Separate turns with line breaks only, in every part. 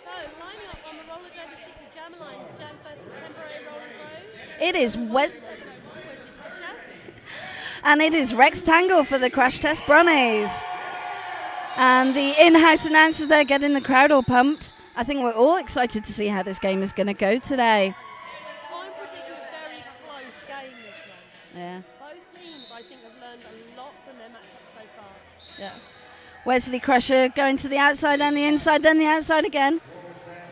So, lining up on the roller derby city jam line, jam first contemporary roller road.
It is
Wesley
and it is Rex Tangle for the Crash Test Brummies. And the in-house announcers there getting the crowd all pumped. I think we're all excited to see how this game is going to go today.
I'm predicting a very close game this one.
Yeah.
Both teams, I think, have learned a lot from their matchups so far.
Yeah. Wesley Crusher going to the outside and the inside, then the outside again.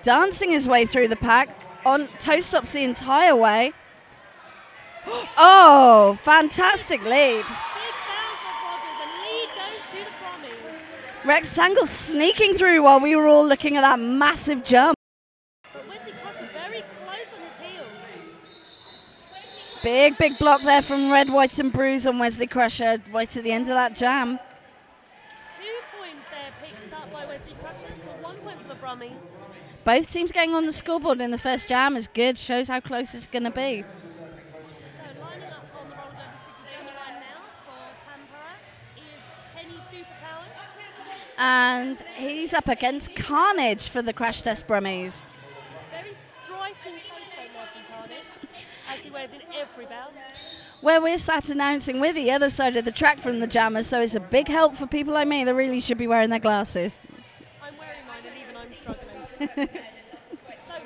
Dancing his way through the pack on toe stops the entire way. Oh, fantastic lead.
Big bounce of Rogers, and lead goes to the Brummies.
Rex Tangle sneaking through while we were all looking at that massive jump.
But Wesley Crusher very close on his heels.
Big block there from Red, White and Bruise on Wesley Crusher right at the end of that jam.
2 points there picked up by Wesley Crusher to 1 point for the Brummies.
Both teams getting on the scoreboard in the first jam is good, shows how close it's going to be.
So lining up on the roller derby city jam line now for Tampere is Penny Superpowers.
And he's up against Carnage for the Crash Test Brummies.
Very striking photo there from Carnage, as he wears in every bout.
Where we're sat announcing with the other side of the track from the jammers, so it's a big help for people like me that really should be wearing their glasses.
I'm wearing mine and even I'm struggling. So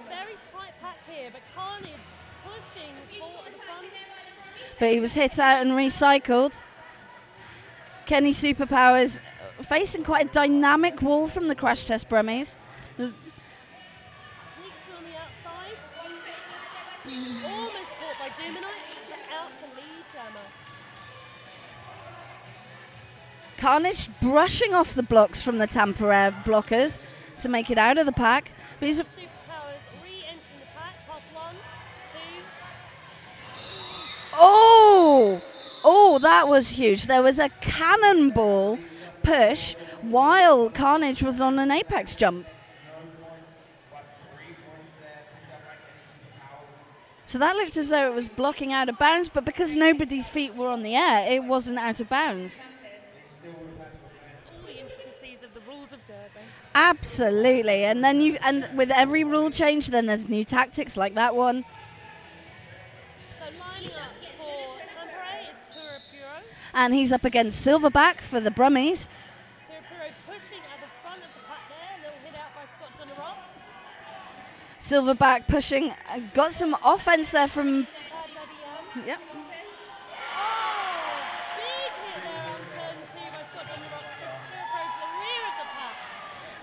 very tight pack here, but Carnage pushing for the front.
But he was hit out and recycled. Kenny Superpowers facing quite a dynamic wall from the Crash Test Brummies.
Sneaks on the outside. Almost caught by Doomanite, but out the lead jammer.
Carnage brushing off the blocks from the Tampere blockers to make it out of the pack. But he's
Superpowers re-entering the pack, past 1, 2.
Oh, that was huge. There was a cannonball push while Carnage was on an apex jump. So that looked as though it was blocking out of bounds, but because nobody's feet were on the air, it wasn't out of bounds.
All the intricacies of the rules of Derby.
Absolutely. And then with every rule change, then there's new tactics like that one.
So lining up for Tampere is Turapuro.
And he's up against Silverback for the Brummies.
Turapuro pushing at the front of the pack there. A little hit out by Scott on the rock.
Silverback pushing, got some offense there from. Yep.
Big hit there on turn 2 by Scott on the rock. Turapuro to the rear of the pack.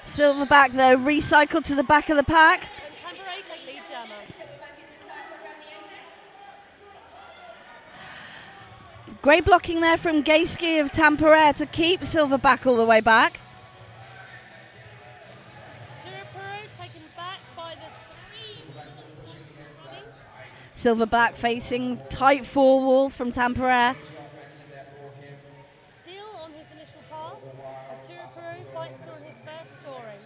Silverback though recycled to the back of the pack.
And Tampere take lead jammer.
Great blocking there from Gayski of Tampere to keep Silverback all the way back.
Turapuro taken back by the 3.
Silverback facing tight 4 wall from Tampere.
Still on his initial pass, as Turapuro fights on his first scoring.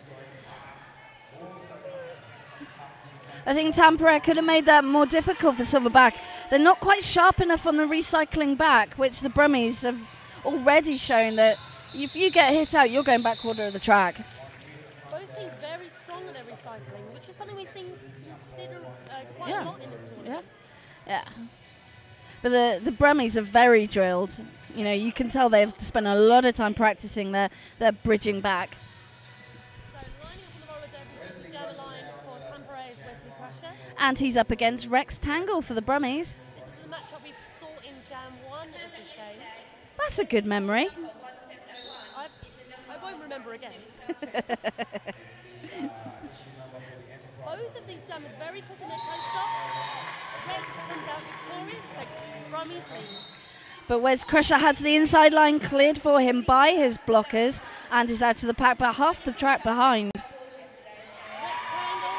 I think Tampere could have made that more difficult for Silverback. They're not quite sharp enough on the recycling back, which the Brummies have already shown that if you get hit out, you're going back quarter of the track.
Both teams very strong at their recycling, which is something we've seen consider quite a lot in this tournament.
Yeah. But the Brummies are very drilled. You know, you can tell they've spent a lot of time practicing their bridging back.
So lining up on the roller derby jam line for Tampere is Wesley Crusher.
And he's up against Rex Tangle for the Brummies.
This is the matchup we saw in Jam 1 of this game.
That's a good memory.
I won't remember again. Both of these jammers very quick in their toe stop. Rex comes out victorious, takes Brummies lead.
But Wes Crusher has the inside line cleared for him by his blockers and is out of the pack, but half the track behind.
Rex Tangle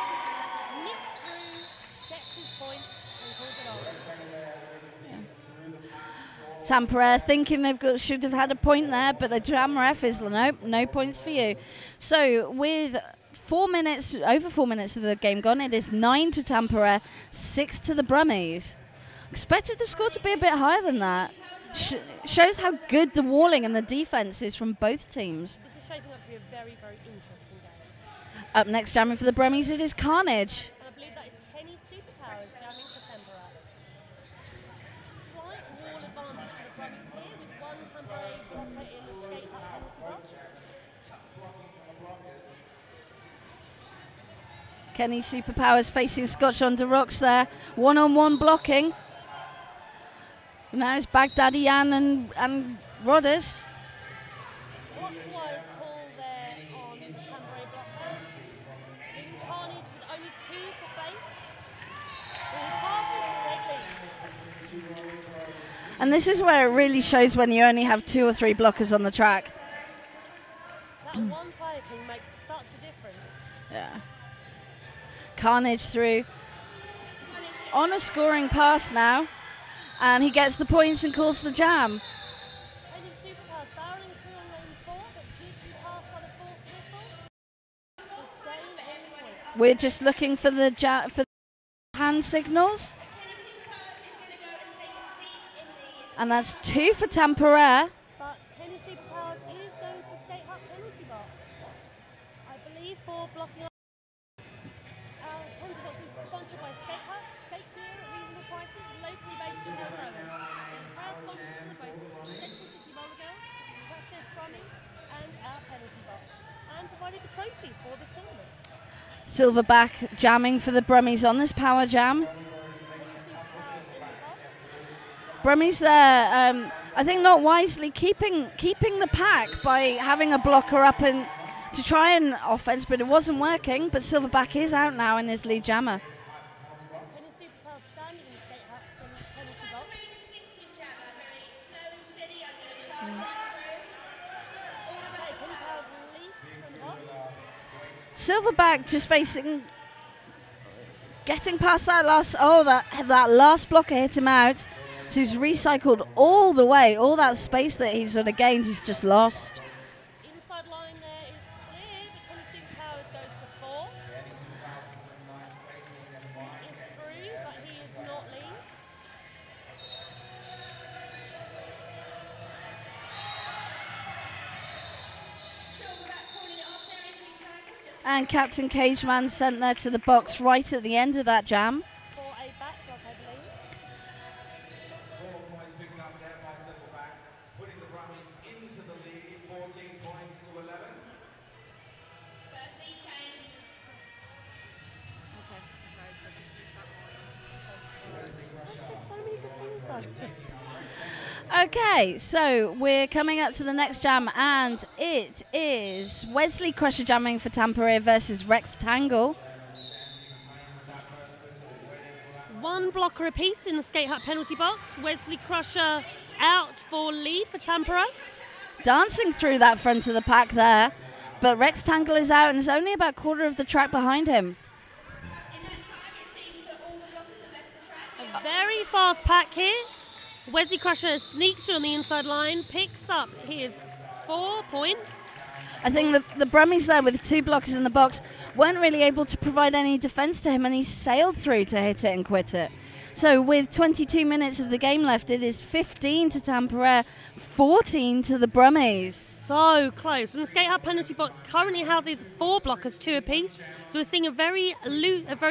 nicks through, gets his point, and calls it off.
Tampere thinking should have had a point there, but the jam ref is nope, no points for you. So with over 4 minutes of the game gone, it is 9 to Tampere, 6 to the Brummies. Expected the score to be a bit higher than that. Shows how good the walling and the defense is from both teams.
This is shaping up to be a very, very interesting game.
Up next, jamming for the Brummies, it is Carnage.
And I believe that is Kenny Superpowers jamming for Tempera. Slight wall advantage for the Brummies here with one temporary blocker in the skate up penalty box.
Kenny Superpowers facing Scotch on the rocks there. One-on-one blocking. Now it's Baghdadi Yan and Rodders.
What was call there on the temporary blocker? In Carnage with only 2 to face. So he passes directly.
And this is where it really shows when you only have 2 or 3 blockers on the track.
That one player can make such a difference.
Yeah. Carnage through on a scoring pass now, and he gets the points and calls the jam.
Kenny Superpowers barreling through on lane 4, but did he pass by the 4th whistle?
We're just looking for the hand signals, and that's 2 for Tampere.
But Kenny Superpowers is going to the skate up penalty box. I believe for blocking. Penalty box is sponsored by Skate Hut, skate gear at reasonable prices, locally based in Hillside. Proud sponsors for both Central City Roller Girls, West End Brummies, and our penalty box, and provided the trophies for this tournament.
Silverback jamming for the Brummies on this power jam. Brummies there, I think not wisely keeping the pack by having a blocker up and to try an offense, but it wasn't working. But Silverback is out now in his lead jammer.
Kenny Superpowers standing in the skate hut from penalty box. Okay, Kenny Powers released from the box.
Silverback just getting past that last. Oh, that last blocker hit him out. So he's recycled all the way. All that space that he's sort of gained, he's just lost.
Inside line there is clear, but Kenny Superpowers goes for 4. Is through, but he is not lead.
And Captain Cageman sent there to the box right at the end of that jam.
For a backdrop, I believe.
4 points picked up there by Silverback, putting the Brummies into the lead, 14 points to 11.
I've said so many good things though.
Okay, so we're coming up to the next jam, and it is Wesley Crusher jamming for Tampere versus Rex Tangle.
One blocker apiece in the skate hut penalty box. Wesley Crusher out for lead for Tampere.
Dancing through that front of the pack there, but Rex Tangle is out and is only about a quarter of the track behind him.
A very fast pack here. Wesley Crusher sneaks through on the inside line, picks up his 4 points.
I think the Brummies there with 2 blockers in the box weren't really able to provide any defence to him, and he sailed through to hit it and quit it. So with 22 minutes of the game left, it is 15 to Tampere, 14 to the Brummies.
So close. And the skate hut penalty box currently houses 4 blockers, 2 apiece. So we're seeing a very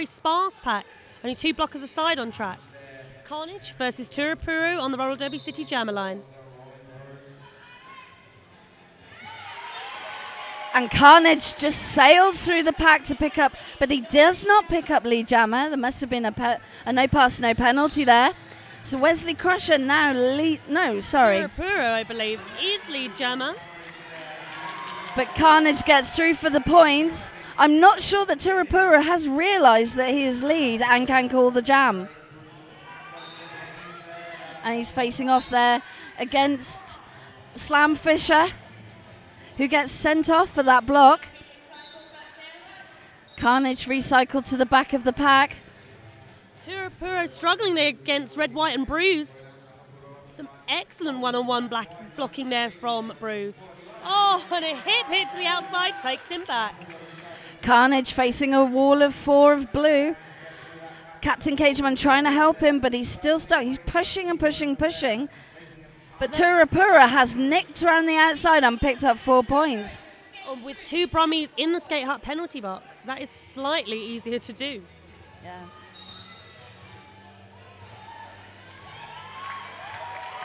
sparse pack. Only 2 blockers aside on track. Carnage versus Turapuru on the Roller Derby City Jammer line.
And Carnage just sails through the pack to pick up, but he does not pick up lead jammer. There must have been a no pass, no penalty there. So Wesley Crusher now
Turapuru, I believe, is lead jammer.
But Carnage gets through for the points. I'm not sure that Turapuru has realised that he is lead and can call the jam. And he's facing off there against Slam Fisher, who gets sent off for that block. Carnage recycled to the back of the pack.
Turapuru struggling there against Red, White and Bruise. Some excellent one-on-one blocking there from Bruise. Oh, and a hit to the outside takes him back.
Carnage facing a wall of 4 of blue. Captain Cageman trying to help him, but he's still stuck. He's pushing and pushing. But Turapura has nicked around the outside and picked up 4 points.
With 2 Brummies in the skate hut penalty box, that is slightly easier to do.
Yeah.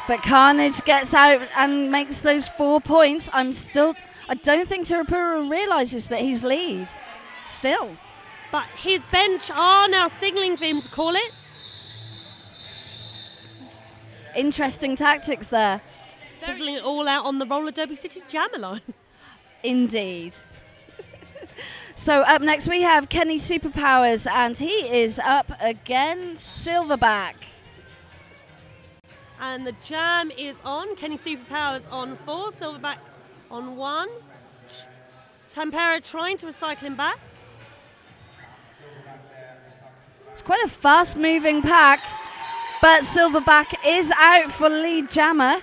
But Carnage gets out and makes those 4 points. I don't think Tirapura realises that he's lead. Still.
But his bench are now signalling for him to call it.
Interesting tactics there.
Puzzling it all out on the roller derby city jammer line.
Indeed. So up next we have Kenny Superpowers, and he is up again, Silverback.
And the jam is on. Kenny Superpowers on 4, Silverback on 1. Tampere trying to recycle him back.
It's quite a fast-moving pack, but Silverback is out for lead jammer.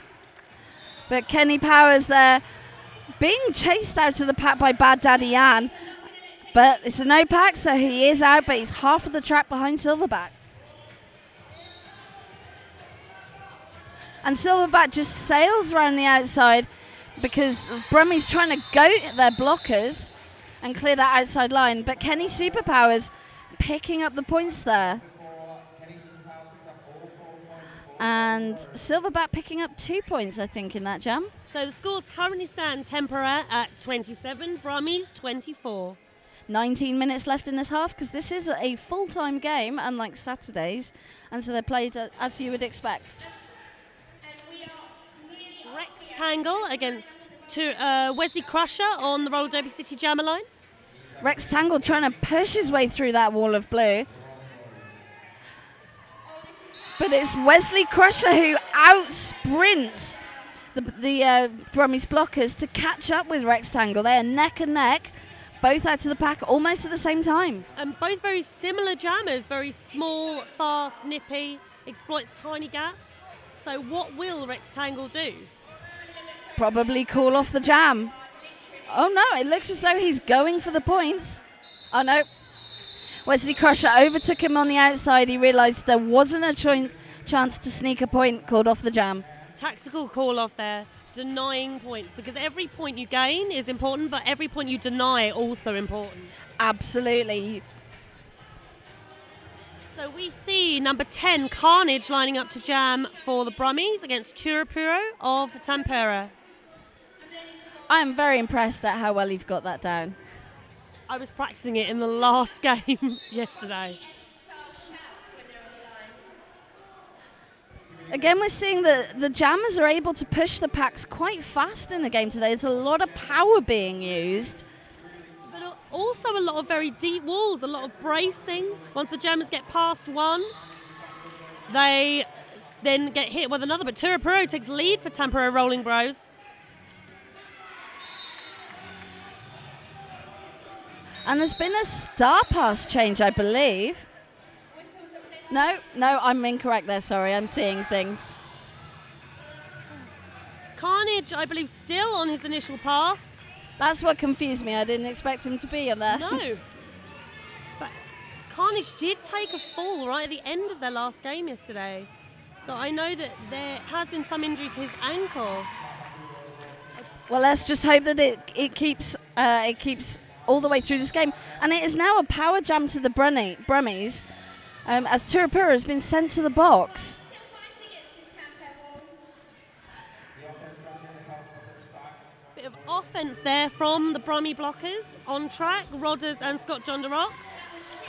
But Kenny Powers there being chased out of the pack by Bad Daddy Yan. But it's a no pack, so he is out, but he's half of the track behind Silverback. And Silverback just sails around the outside because Brummy's trying to goat their blockers and clear that outside line. But Kenny Superpowers picking up the points there. And Silverback picking up 2 points, I think, in that jam.
So the scores currently stand Tempera at 27, Brummies 24.
19 minutes left in this half because this is a full-time game, unlike Saturdays. And so they're played as you would expect.
Rectangle against Wesley Crusher on the Roller Derby City jammer line.
Rectangle trying to push his way through that wall of blue. But it's Wesley Crusher who out-sprints the Brummies blockers to catch up with Rectangle. They are neck and neck, both out of the pack almost at the same time.
And both very similar jammers, very small, fast, nippy, exploits tiny gaps. So what will Rectangle do?
Probably call off the jam. Oh no, it looks as though he's going for the points. Oh no. Wesley Crusher overtook him on the outside. He realised there wasn't a chance to sneak a point, called off the jam.
Tactical call off there, denying points, because every point you gain is important, but every point you deny also important.
Absolutely.
So we see number 10, Carnage, lining up to jam for the Brummies against Turapuro of Tampere.
I am very impressed at how well you've got that down.
I was practicing it in the last game yesterday.
Again, we're seeing that the jammers are able to push the packs quite fast in the game today. There's a lot of power being used.
But also a lot of very deep walls, a lot of bracing. Once the jammers get past one, they then get hit with another. But Turapuro takes lead for Tampere Rolling Bros.
And there's been a star pass change, I believe. No, I'm incorrect there, sorry. I'm seeing things.
Carnage, I believe, still on his initial pass.
That's what confused me. I didn't expect him to be on there.
No. But Carnage did take a fall right at the end of their last game yesterday. So I know that there has been some injury to his ankle.
Well, let's just hope that it keeps all the way through this game. And it is now a power jam to the Brummies, as Turapura has been sent to the box.
Bit of offense there from the Brummie blockers. On track, Rodders and Scott John DeRocks.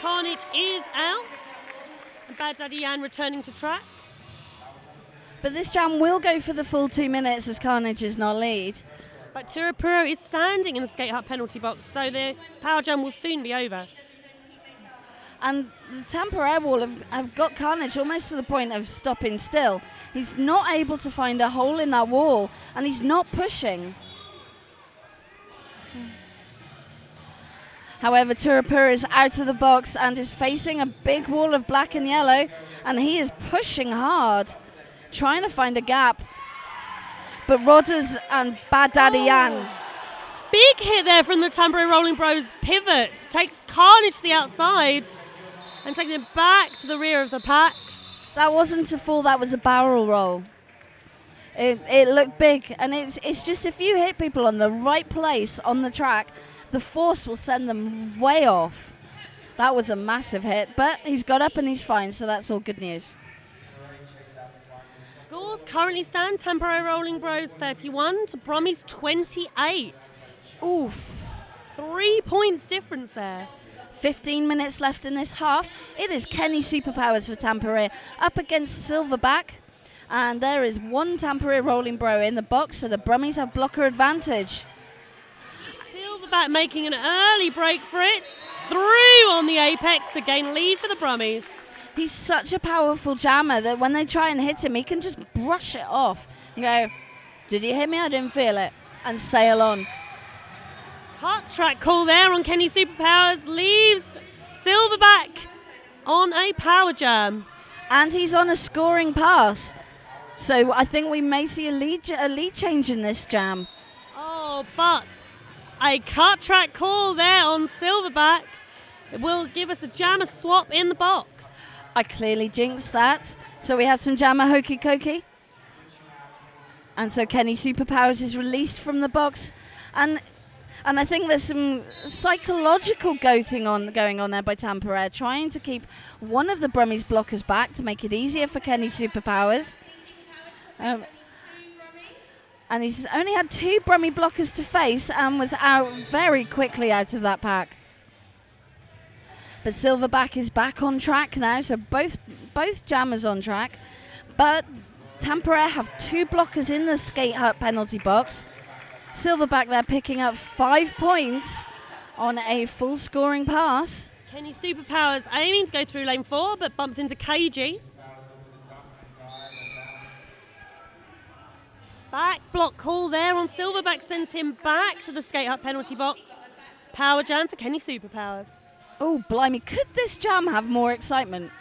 Carnage is out. And Bad Daddy Yan returning to track.
But this jam will go for the full 2 minutes as Carnage is not lead.
But Turapuro is standing in the skate hut penalty box, so this power jam will soon be over.
And the Tampere wall have got Carnage almost to the point of stopping still. He's not able to find a hole in that wall, and he's not pushing. However, Turapura is out of the box and is facing a big wall of black and yellow, and he is pushing hard, trying to find a gap. But Rodders and Bad Daddy Yan.
Big hit there from the Tampere Rolling Bros pivot. Takes Carnage to the outside and taking it back to the rear of the pack.
That wasn't a fall, that was a barrel roll. It looked big, and it's just if you hit people on the right place on the track, the force will send them way off. That was a massive hit, but he's got up and he's fine, so that's all good news.
Scores currently stand: Tampere Rolling Bros 31 to Brummies 28.
Oof.
3 points difference there.
15 minutes left in this half. It is Kenny Superpowers for Tampere up against Silverback. And there is one Tampere Rolling Bro in the box, so the Brummies have blocker advantage.
Silverback making an early break for it. Through on the apex to gain lead for the Brummies.
He's such a powerful jammer that when they try and hit him, he can just brush it off and go, "Did you hit me? I didn't feel it," and sail on.
Hot track call there on Kenny Superpowers, leaves Silverback on a power jam.
And he's on a scoring pass. So I think we may see a lead change in this jam.
Oh, but a cut track call there on Silverback. It will give us a jammer swap in the box.
I clearly jinxed that. So we have some jammer hokey cokey. And so Kenny Superpowers is released from the box. And I think there's some psychological goating going on there by Tampere, trying to keep one of the Brummies blockers back to make it easier for Kenny Superpowers. And he's only had 2 Brummie blockers to face and was out very quickly out of that pack. But Silverback is back on track now, so both jammers on track. But Tampere have 2 blockers in the skate hut penalty box. Silverback there picking up 5 points on a full scoring pass.
Kenny Superpowers aiming to go through lane 4, but bumps into KG. Back block call there on Silverback, sends him back to the skate hut penalty box. Power jam for Kenny Superpowers.
Oh, blimey, could this jam have more excitement?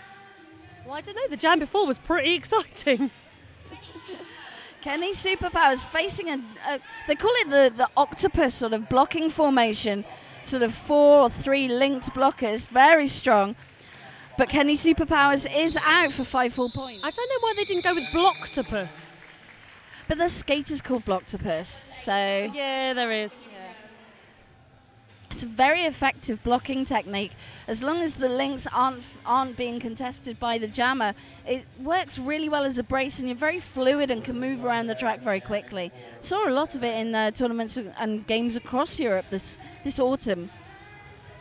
Well, I don't know, the jam before was pretty exciting.
Kenny Superpowers facing they call it the octopus sort of blocking formation, sort of 4 or 3 linked blockers, very strong. But Kenny Superpowers is out for 5 full points.
I don't know why they didn't go with blocktopus.
But the skater's called blocktopus, so...
Yeah, there is.
It's a very effective blocking technique. As long as the links aren't being contested by the jammer, it works really well as a brace, and you're very fluid and can move around the track very quickly. Saw a lot of it in tournaments and games across Europe this autumn.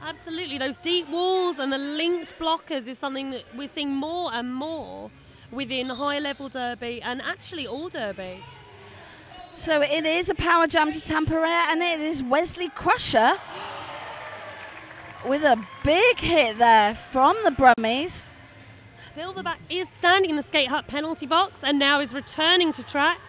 Absolutely, those deep walls and the linked blockers is something that we're seeing more and more within high-level derby and actually all derby.
So it is a power jam to Tampere, and it is Wesley Crusher with a big hit there from the Brummies.
Silverback is standing in the skate hut penalty box and now is returning to track.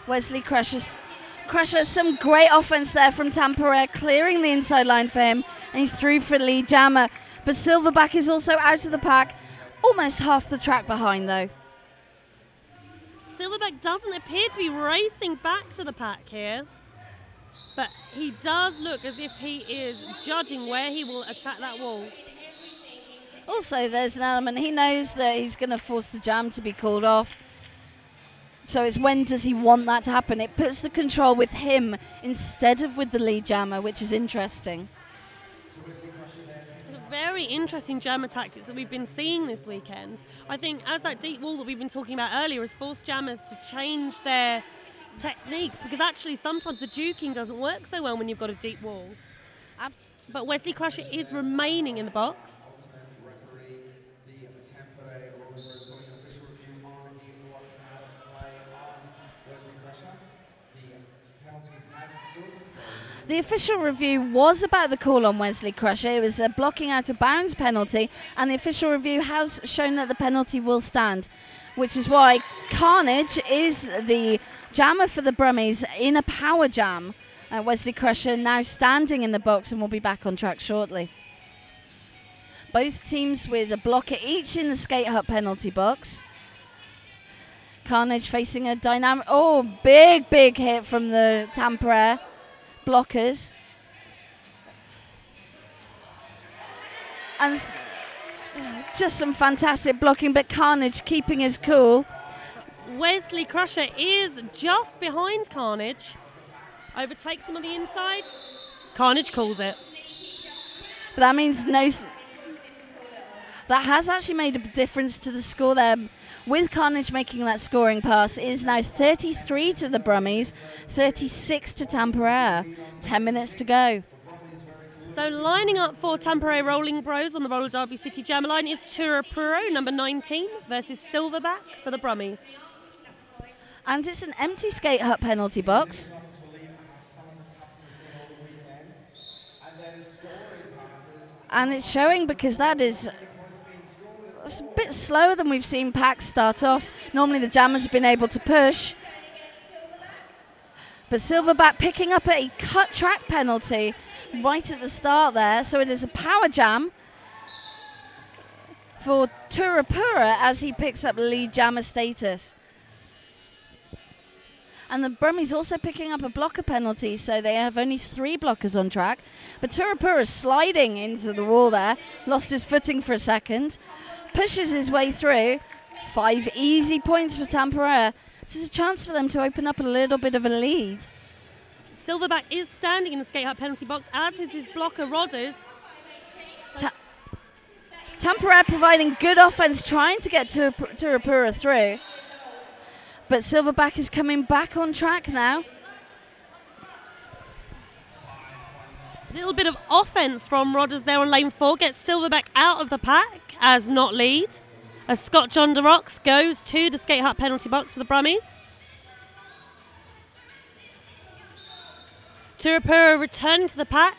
Wesley Crusher, some great offense there from Tampere, clearing the inside line for him, and he's through for lead jammer. But Silverback is also out of the pack, almost half the track behind though.
Silverback doesn't appear to be racing back to the pack here, but he does look as if he is judging where he will attack that wall.
Also, there's an element, he knows that he's going to force the jam to be called off. So it's when does he want that to happen? It puts the control with him instead of with the lead jammer, which is interesting.
Very interesting jammer tactics that we've been seeing this weekend. I think as that deep wall that we've been talking about earlier has forced jammers to change their techniques, because actually sometimes the juking doesn't work so well when you've got a deep wall. But Wesley Crusher is remaining in the box.
The official review was about the call on Wesley Crusher. It was a blocking out of bounds penalty, and the official review has shown that the penalty will stand, which is why Carnage is the jammer for the Brummies in a power jam. Wesley Crusher now standing in the box and will be back on track shortly. Both teams with a blocker each in the skate hut penalty box. Carnage facing a dynamic... Oh, big hit from the Tampere blockers. And just some fantastic blocking, but Carnage keeping his cool.
Wesley Crusher is just behind Carnage. Overtakes him on the inside. Carnage calls it.
But that means that has actually made a difference to the score there. With Carnage making that scoring pass, it is now 33 to the Brummies, 36 to Tampere. 10 minutes to go.
So lining up for Tampere Rolling Bros on the Roller Derby City Jam line is Turapuro, number 19, versus Silverback for the Brummies.
And it's an empty skate hut penalty box. And it's showing because it's a bit slower than we've seen packs start off. Normally the jammers have been able to push. But Silverback picking up a cut track penalty right at the start there. So it is a power jam for Turapura as he picks up lead jammer status. And the Brummies also picking up a blocker penalty, so they have only 3 blockers on track. But Turapura is sliding into the wall there, lost his footing for a second, pushes his way through. 5 easy points for Tampere. This is a chance for them to open up a little bit of a lead.
Silverback is standing in the skate hut penalty box, as is his blocker Rodders.
Tampere providing good offense, trying to get Turapura through. But Silverback is coming back on track now.
A little bit of offense from Rodders there on lane 4. Gets Silverback out of the pack as not lead. As Scott John DeRocks goes to the skate hut penalty box for the Brummies. Turapura returning to the pack.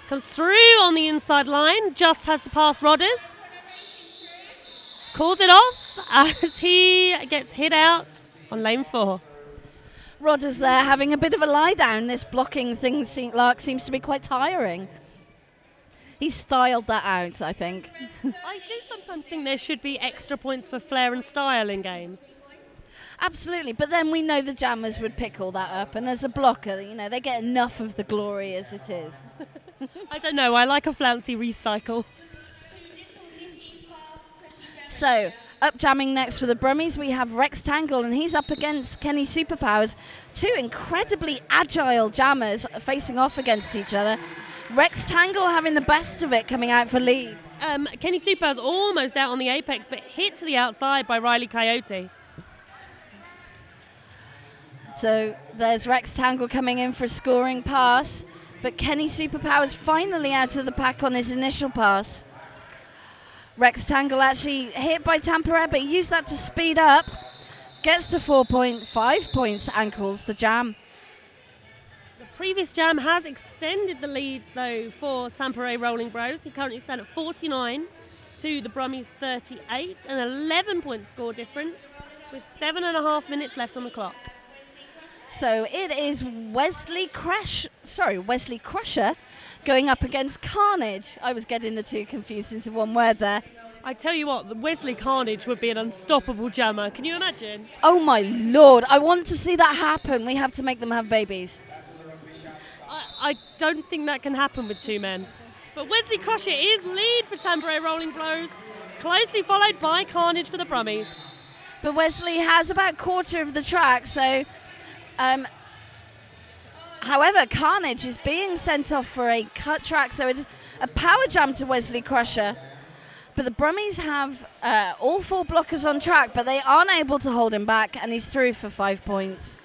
Comes through on the inside line. Just has to pass Rodders. Calls it off as he gets hit out on lane 4.
Rodders there having a bit of a lie down. This blocking thing seems to be quite tiring. He styled that out, I think.
I do sometimes think there should be extra points for flair and style in games.
Absolutely, but then we know the jammers would pick all that up, and as a blocker, they get enough of the glory as it is.
I don't know, I like a flouncy recycle.
So, up jamming next for the Brummies, we have Rex Tangle, and he's up against Kenny Superpowers. 2 incredibly agile jammers facing off against each other. Rex Tangle having the best of it, coming out for lead.
Kenny Superpowers almost out on the apex, but hit to the outside by Riley Coyote.
So there's Rex Tangle coming in for a scoring pass, but Kenny Superpowers finally out of the pack on his initial pass. Rex Tangle actually hit by Tampere, but he used that to speed up. Gets to 4.5 points and calls the jam.
The previous jam has extended the lead, though, for Tampere Rolling Bros. He currently stand at 49 to the Brummies 38, an 11-point score difference with 7.5 minutes left on the clock.
So it is Wesley Crusher going up against Carnage. I was getting the 2 confused into one word there.
I tell you what, the Wesley Carnage would be an unstoppable jammer. Can you imagine?
Oh my lord, I want to see that happen. We have to make them have babies.
I don't think that can happen with 2 men. But Wesley Crusher is lead for Tampere Rolling Bros, closely followed by Carnage for the Brummies.
But Wesley has about quarter of the track, so... however, Carnage is being sent off for a cut track, so it's a power jam to Wesley Crusher. But the Brummies have all 4 blockers on track, but they aren't able to hold him back, and he's through for 5 points.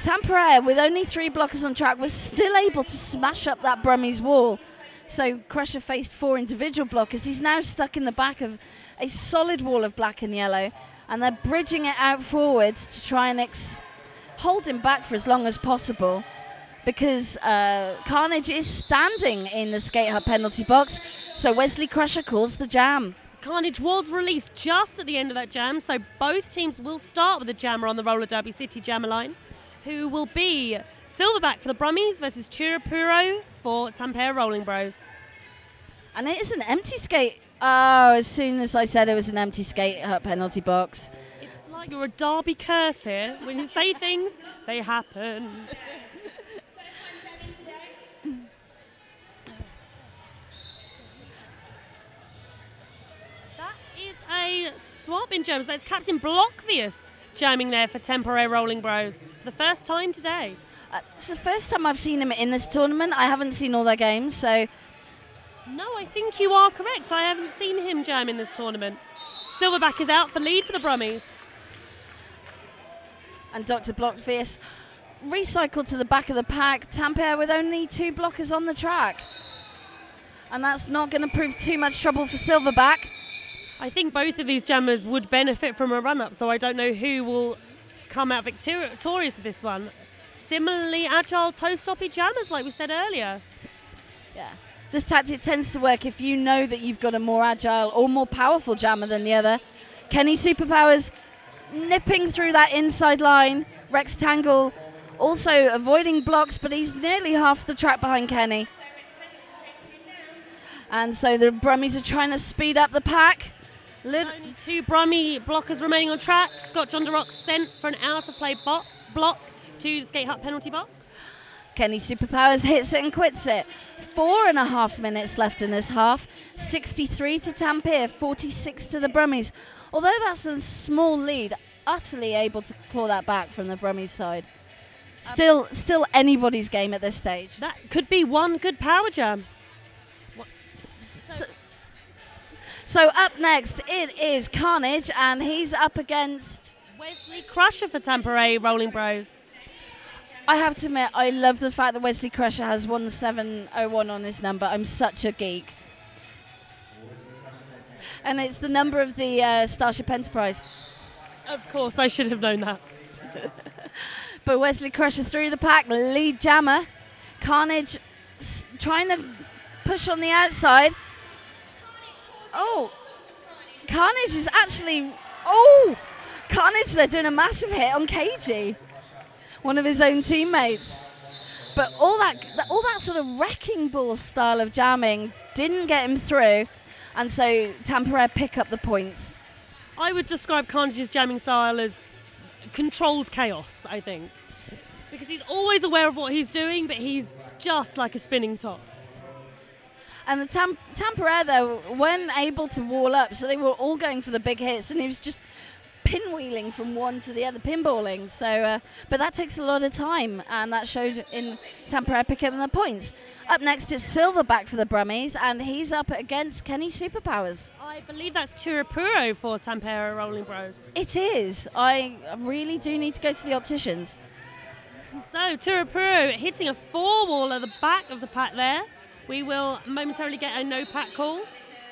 Tampere, with only 3 blockers on track, was still able to smash up that Brummies wall. So Crusher faced 4 individual blockers. He's now stuck in the back of a solid wall of black and yellow, and they're bridging it out forwards to try and hold him back for as long as possible, because Carnage is standing in the skate hut penalty box, so Wesley Crusher calls the jam.
Carnage was released just at the end of that jam, so both teams will start with a jammer on the Roller Derby City jammer line, who will be Silverback for the Brummies versus Turapuro for Tampere Rolling Bros.
And it is an empty skate. Oh, as soon as I said it was an empty skate hut penalty box.
It's like you're a Derby curse here. When you say things, they happen. That is a a swap in Germans. That's Captain Blockvius jamming there for Tempore Rolling Bros for the first time today.
It's the first time I've seen him in this tournament. I haven't seen all their games, so...
No, I think you are correct. I haven't seen him jam in this tournament. Silverback is out for lead for the Brummies.
And Dr. Blockvius recycled to the back of the pack. Tampere with only 2 blockers on the track. And that's not going to prove too much trouble for Silverback.
I think both of these jammers would benefit from a run-up, so I don't know who will come out victorious with this one. Similarly agile toe-stoppy jammers, like we said earlier.
Yeah. This tactic tends to work if you know that you've got a more agile or more powerful jammer than the other. Kenny Superpowers nipping through that inside line. Rex Tangle also avoiding blocks, but he's nearly half the track behind Kenny. And so the Brummies are trying to speed up the pack.
Only 2 Brummie blockers remaining on track. Scott John DeRock sent for an out-of-play block to the skate hut penalty box.
Kenny Superpowers hits it and quits it. 4.5 minutes left in this half. 63 to Tampere, 46 to the Brummies. Although that's a small lead, utterly able to claw that back from the Brummies side. Still anybody's game at this stage.
That could be one good power jam.
So up next, it is Carnage, and he's up against...
Wesley Crusher for Tampere Rolling Bros.
I have to admit, I love the fact that Wesley Crusher has 1701 on his number. I'm such a geek. And it's the number of the Starship Enterprise.
Of course, I should have known that.
But Wesley Crusher through the pack, lead jammer. Carnage trying to push on the outside. Oh, Carnage is actually... Oh, Carnage, they're doing a massive hit on KG. One of his own teammates. But all that sort of wrecking ball style of jamming didn't get him through, and so Tampere pick up the points.
I would describe Carnage's jamming style as controlled chaos, I think. Because he's always aware of what he's doing, but he's just like a spinning top.
And the Tampere, though, weren't able to wall up, so they were all going for the big hits, and he was just pinwheeling from one to the other, pinballing. So, but that takes a lot of time, and that showed in Tampere picking up the points. Up next is Silverback for the Brummies, and he's up against Kenny Superpowers.
I believe that's Turapuro for Tampere Rolling Bros.
It is. I really do need to go to the opticians.
So Turapuro hitting a 4-wall at the back of the pack there. We will momentarily get a no-pack call.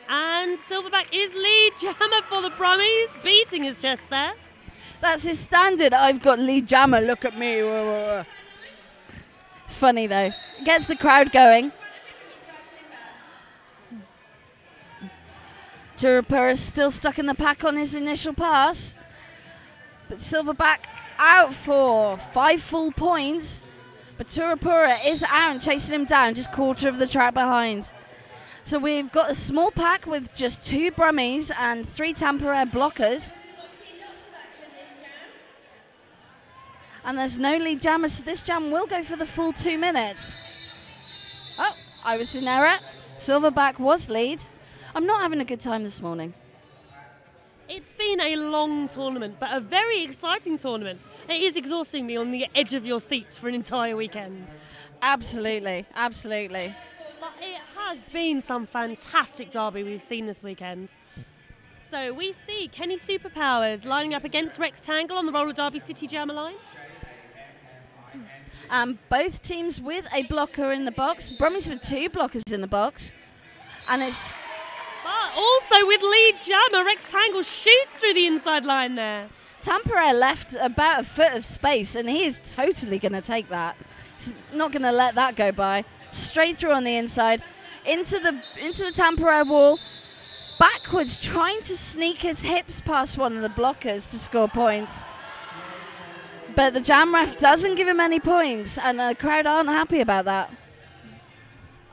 And Silverback is lead jammer for the Brummies, beating his chest there.
That's his standard. I've got lead jammer, look at me. It's funny though. Gets the crowd going. Turapura is still stuck in the pack on his initial pass. But Silverback out for 5 full points. But Turapura is out and chasing him down, just quarter of the track behind. So we've got a small pack with just 2 Brummies and 3 Tampere blockers. And there's no lead jammer, so this jam will go for the full 2 minutes. Oh, I was in error. Silverback was lead. I'm not having a good time this morning.
It's been a long tournament, but a very exciting tournament. It is exhausting me on the edge of your seat for an entire weekend.
Absolutely, absolutely.
But it has been some fantastic derby we've seen this weekend. So we see Kenny Superpowers lining up against Rex Tangle on the Roller Derby City Jammer line.
Both teams with a blocker in the box. Brummies with 2 blockers in the box. And it's...
But also with lead jammer, Rex Tangle shoots through the inside line there.
Tampere left about a foot of space, and he is totally going to take that. He's not going to let that go by. Straight through on the inside, into the Tampere wall, backwards, trying to sneak his hips past one of the blockers to score points. But the jam ref doesn't give him any points, and the crowd aren't happy about that.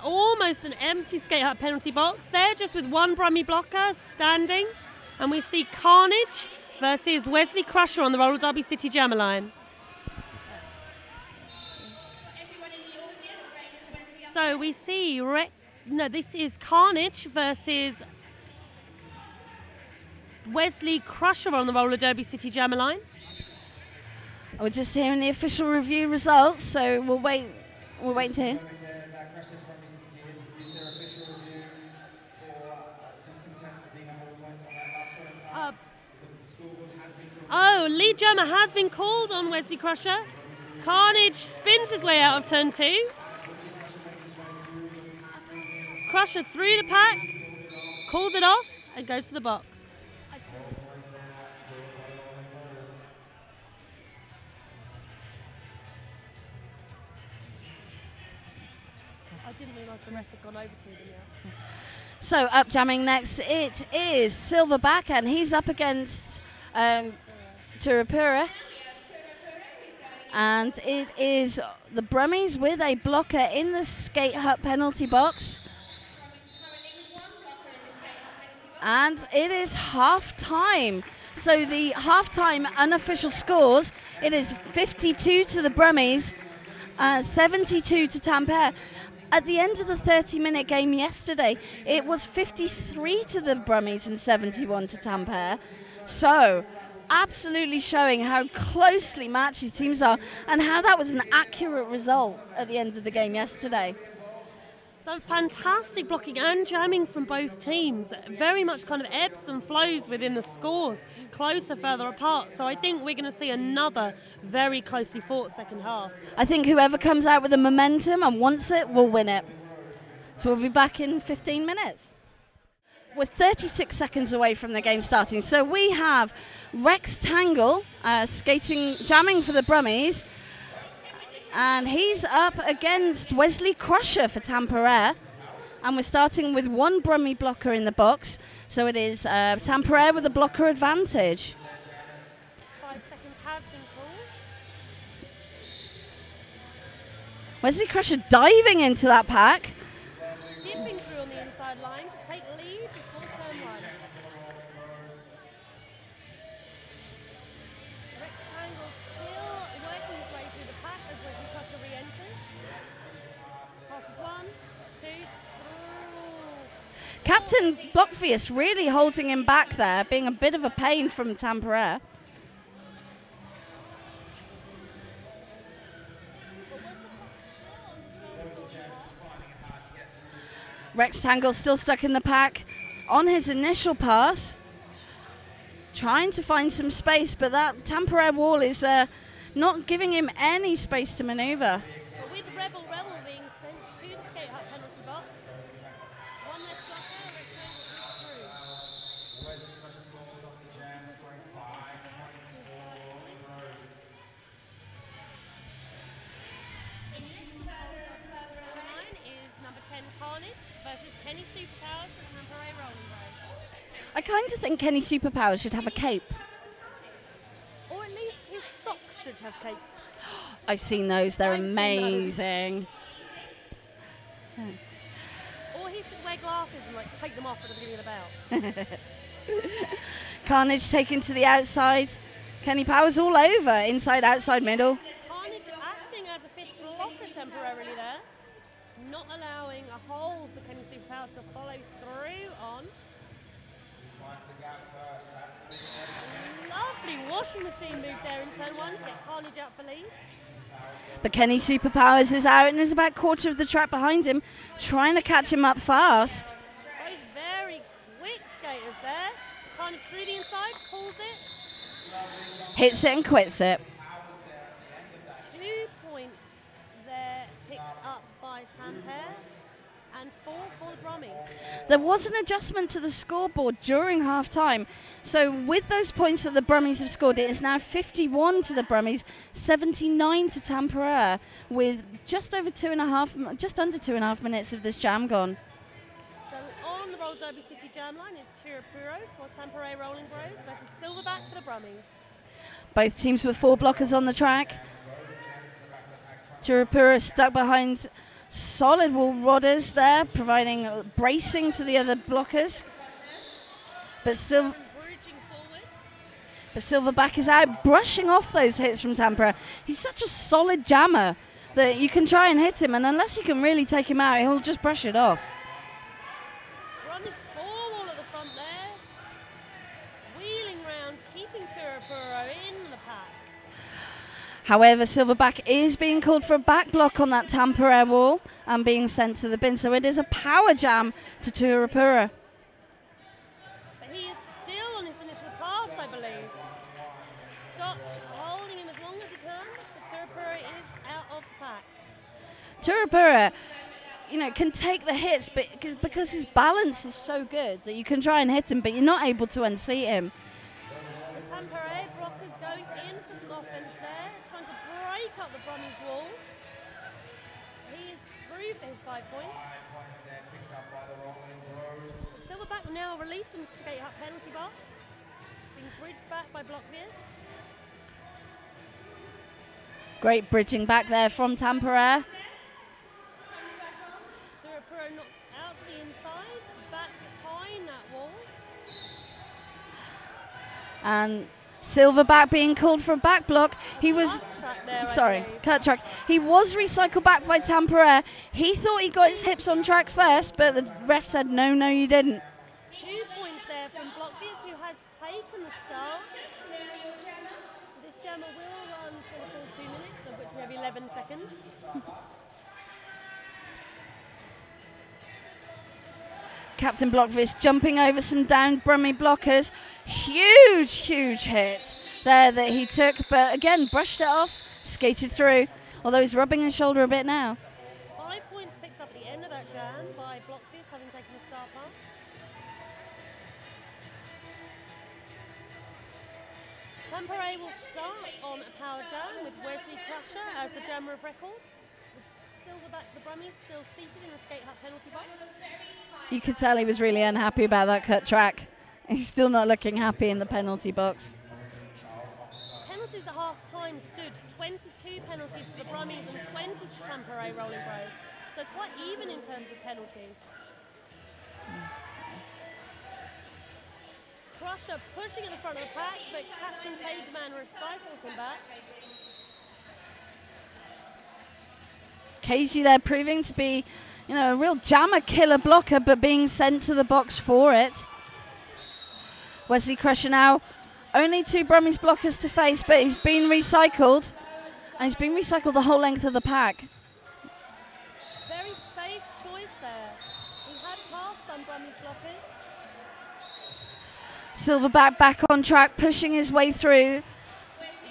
Almost an empty skate hut penalty box there, just with 1 Brummie blocker standing. And we see Carnage versus Wesley Crusher on the Roller Derby City Jammer line. So we see, this is Carnage versus Wesley Crusher on the roller derby City Jammer line.
We're just hearing the official review results, so we'll wait. We'll wait to hear.
Oh, lead jammer has been called on Wesley Crusher. Carnage spins his way out of turn 2. Crusher through the pack, calls it off, and goes to the box. I didn't realise the ref had gone over to them yet.
So up jamming next, it is Silverback, and he's up against Turapura. And it is the Brummies with a blocker in the skate hut penalty box. And it is half time. So the half-time unofficial scores, it is 52 to the Brummies, 72 to Tampere. At the end of the 30-minute game yesterday, it was 53 to the Brummies and 71 to Tampere. So absolutely showing how closely matched these teams are and how that was an accurate result at the end of the game yesterday.
So fantastic blocking and jamming from both teams. Very much kind of ebbs and flows within the scores, closer, further apart. So I think we're going to see another very closely fought second half.
I think whoever comes out with the momentum and wants it will win it. So we'll be back in 15 minutes. We're 36 seconds away from the game starting. So we have Rex Tangle jamming for the Brummies. And he's up against Wesley Crusher for Tampere. And we're starting with one Brummie blocker in the box. So it is Tampere with a blocker advantage.
5 seconds has been called.
Wesley Crusher diving into that pack.
Skipping through on the inside line to take lead before turn 1. Rectangle still working his way through the pack as Wesley Crusher re-enters. Passes 1, 2,
Captain Blockvius really holding him back there, being a bit of a pain from Tampere. Rex Tangle still stuck in the pack on his initial pass, trying to find some space, but that Tampere wall is not giving him any space to manoeuvre.
But with Rebel being sent to the skate hut penalty box, one less blocker, Rectangle through.
Wesley Crusher calls on the jam, scoring 5 points for Rose.
Line is number 10 Carnage versus Kenny Superpowers and Tampere Rolling Bros.
I kind of think Kenny Superpower should have a cape.
Or at least his socks should have capes.
I've seen those, they're
I've seen
amazing.
Or he should wear glasses and like take them off at the beginning of the bout.
Carnage taken to the outside. Kenny Powers all over, inside, outside, middle.
Carnage acting as a fifth blocker temporarily there, not allowing a hole for Kenny Superpowers to follow through on.
Finds the gap first.
Lovely washing machine move there in turn 1 to get Carnage out for lead.
But Kenny Superpowers is out and is about a quarter of the track behind him, trying to catch him up fast.
Both very quick skaters there. Carnage through the inside, calls it.
Hits it and quits it.
2 points there picked up by Tampere and 4 for the Brummies.
There was an adjustment to the scoreboard during half-time. So with those points that the Brummies have scored, it is now 51 to the Brummies, 79 to Tampere, with just under 2.5 minutes of this jam gone.
So on the Roll Derby City Jam line is Turapura for Tampere Rolling Bros versus Silverback for the Brummies.
Both teams with 4 blockers on the track. Turapura stuck behind solid wall rodders there, providing bracing to the other blockers. But Silverback is out, brushing off those hits from Tampere. He's such a solid jammer that you can try and hit him, and unless you can really take him out, he'll just brush it off.
Brummies 4 wall at the front there.
However, Silverback is being called for a back block on that Tampere wall and being sent to the bin. So it is a power jam to Turapura.
But he is still on his initial pass, I believe. Scott holding him as long as he can, but Turapura is out of the pack.
Turapura, you know, can take the hits because his balance is so good that you can try and hit him, but you're not able to unseat him.
The Tampere blockers going in for some offense there, trying to break up the Brummies wall. He is through for his 5 points.
5 points there, picked up by the rolling bros.
Silverback now released from the skate hut penalty box, being bridged back by Blockvius.
Great bridging back there from Tampere.
Turapura knocked out to the inside, back behind that wall.
And Silverback being called for a back block. He was,
There,
cut track. He was recycled back by Tampere. He thought he got his hips on track first, but the ref said, no, you didn't.
2 points there from Blockvius, who has taken the start. So this jammer will run for the full 2 minutes, of which we have 11 seconds.
Captain Blockvius jumping over some downed Brummie blockers. Huge hit there that he took, but again, brushed it off, skated through, although he's rubbing his shoulder a bit now.
5 points picked up at the end of that jam by Blockvius, having taken the start pass. Tampere will start on a power jam with Wesley Crusher as the jammer of record. Silverback the Brummies still seated in the skate hut penalty box.
You could tell he was really unhappy about that cut track. He's still not looking happy in the penalty box.
Penalties at half time stood 22 penalties to the Brummies and 20 to Tampere Rolling Bros. So quite even in terms of penalties. Crusher pushing at the front of the pack, but Captain Cageman recycles him back.
Casey there proving to be, you know, a real jammer killer blocker, but being sent to the box for it. Wesley Crusher now, only 2 Brummies blockers to face, but he's been recycled. And he's been recycled the whole length of the pack.
Very safe choice there. He had passed some Brummies blockers.
Silverback back on track, pushing his way through.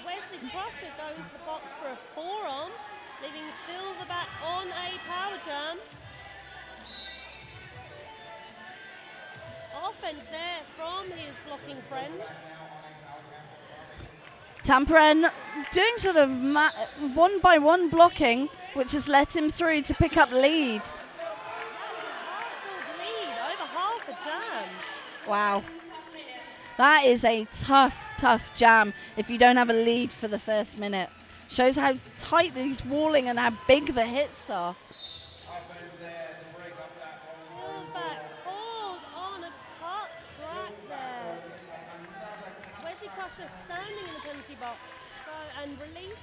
Wesley Crusher going to the box for a forearms, leaving Silverback on a power jam. Offense there from his blocking friend.
Tampere doing sort of 1-by-1 blocking, which has let him through to pick up lead.
Lead over half a jam.
Wow. That is a tough jam if you don't have a lead for the first minute. Shows how tight he's walling and how big the hits are.
Offense there to break up that
Silverback pulled on a cut track there. Wesley Crusher standing in the penalty box and released.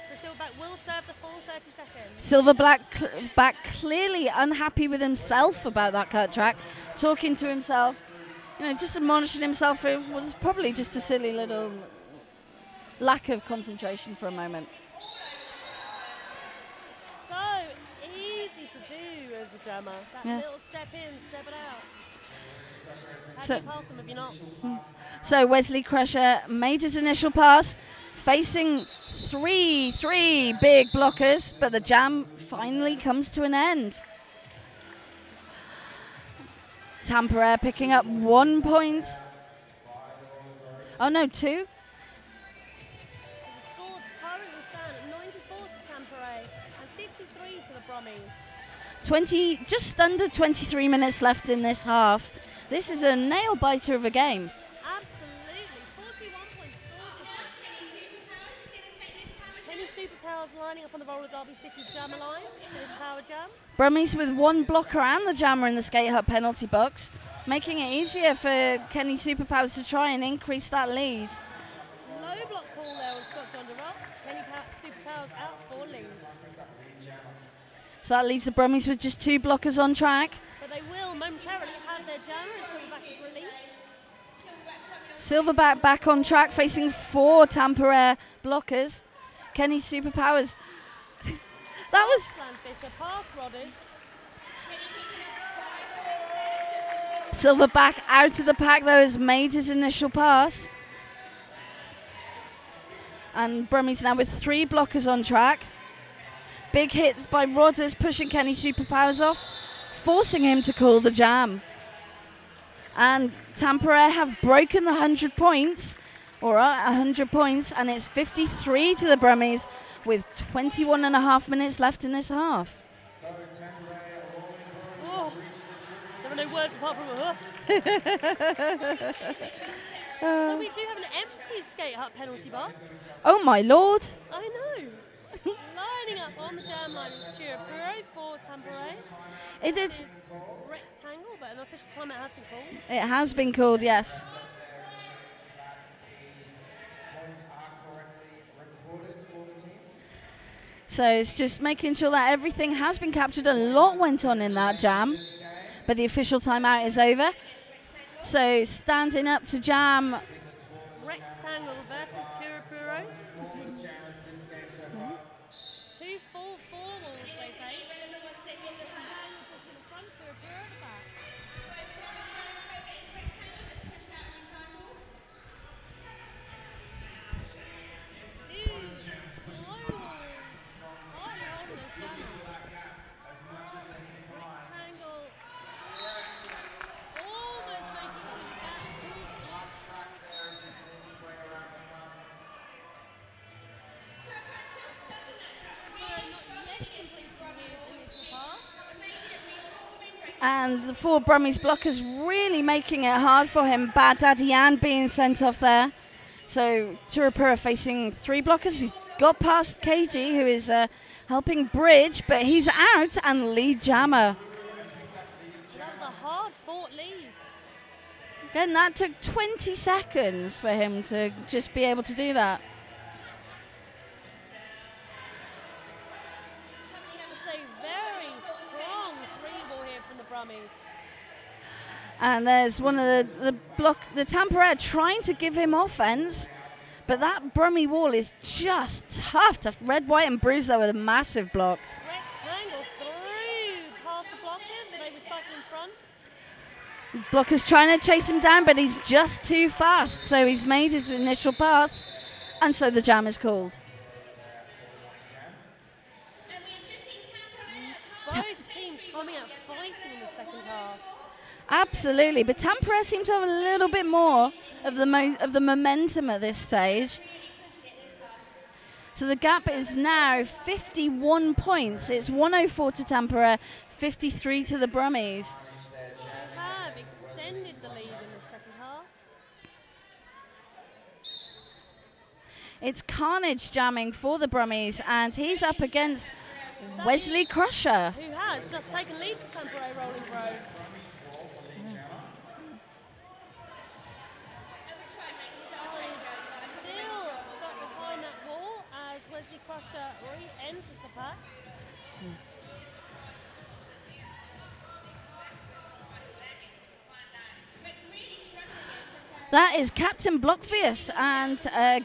So Silverback will serve the full 30 seconds.
Silverback back clearly unhappy with himself about that cut track, talking to himself, you know, just admonishing himself. It was probably just a silly little lack of concentration for a moment.
So easy to do as a jammer. That little step in, step it out. How do you pass them if you're not?
So Wesley Crusher made his initial pass, facing three big blockers, but the jam finally comes to an end. Tampere picking up 1 point. Oh no, 2.
The score currently stand at 94 to Tampere and 53 for the Brummies.
Just under 23 minutes left in this half. This is a nail biter of a game.
Absolutely, 41 points scored. Kenny Superpowers lining up on the roller Derby City jammer line for this power jam.
Brummies with 1 blocker and the jammer in the skate hut penalty box, making it easier for Kenny Superpowers to try and increase that lead.
Low block call there on Scott John DeRock. Kenny Superpowers out for lead.
So that leaves the Brummies with just 2 blockers on track.
But they will momentarily have their jammer as Silverback is released.
Silverback back on track, facing 4 Tampere blockers. Kenny's superpowers. That was...
Fisher, pass, Roddy.
Silverback out of the pack, though, has made his initial pass. And Brummies now with 3 blockers on track. Big hit by Rodders, pushing Kenny's superpowers off, forcing him to call the jam. And Tampere have broken the 100 points, or 100 points, and it's 53 to the Brummies with 21 and a half minutes left in this half.
Oh, there are no words apart from so we do have an empty skate hut penalty box.
Oh my lord!
I know. Lining up on the jam line is Chirapuro for Tampere.
It is
Rectangle, but an official timeout has been called.
It has been called, yes. So it's just making sure that everything has been captured. A lot went on in that jam, but the official timeout is over. So standing up to jam.
Rectangle versus Chirapuro. 2 full forwards they face.
And the 4 Brummies blockers really making it hard for him. Bad Daddy Yan being sent off there. So Chirapuro facing 3 blockers. He's got past KG, who is helping bridge, but he's out, and lead jammer.
That was a hard-fought lead.
Again, that took 20 seconds for him to just be able to do that. And there's one of the Tampere trying to give him offense, but that Brummie wall is just tough. Red, white, and bruised there with a massive block.
Rectangle through past the blockers, but they were cycling in front.
Blocker's trying to chase him down, but he's just too fast. So he's made his initial pass, and so the jam is called.
Both teams coming out fighting in the second half.
Absolutely, but Tampere seem to have a little bit more of the momentum at this stage. So the gap is now 51 points. It's 104 to Tampere, 53 to the Brummies.
They have extended the lead in the second half.
It's Carnage jamming for the Brummies, and he's up against Wesley Crusher,
who has just taken lead for Tampere Rolling Grove. Crusher re-enters the pack.
That is Captain Blockvius and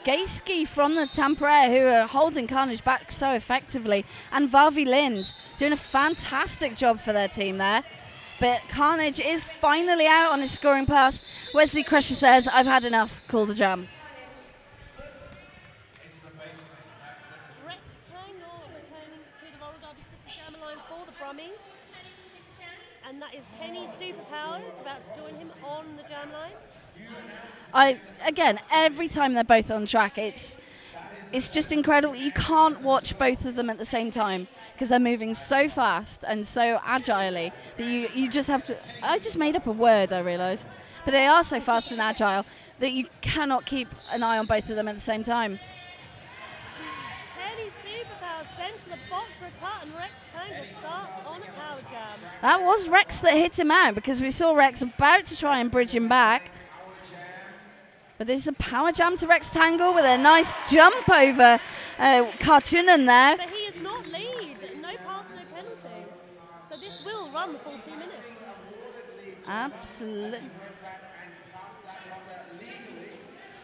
Gayski from the Tampere, who are holding Carnage back so effectively, and Varvi Lind doing a fantastic job for their team there. But Carnage is finally out on his scoring pass. Wesley Crusher says, "I've had enough, call the jam."
And that is Kenny's superpowers about to join him on the jam line.
Again, every time they're both on track, it's just incredible. You can't watch both of them at the same time because they're moving so fast and so agilely that you just have to. I just made up a word, I realised. But they are so fast and agile that you cannot keep an eye on both of them at the same time.
Kenny's superpowers sent to the box for a cut, and Rex Tango starts on a power jam.
That was Rex that hit him out because we saw Rex about to try and bridge him back. But this is a power jam to Rex Tangle with a nice jump over Cartoonan there.
But he is not lead. No pass, no penalty. So this will run the full 2 minutes.
Absolutely.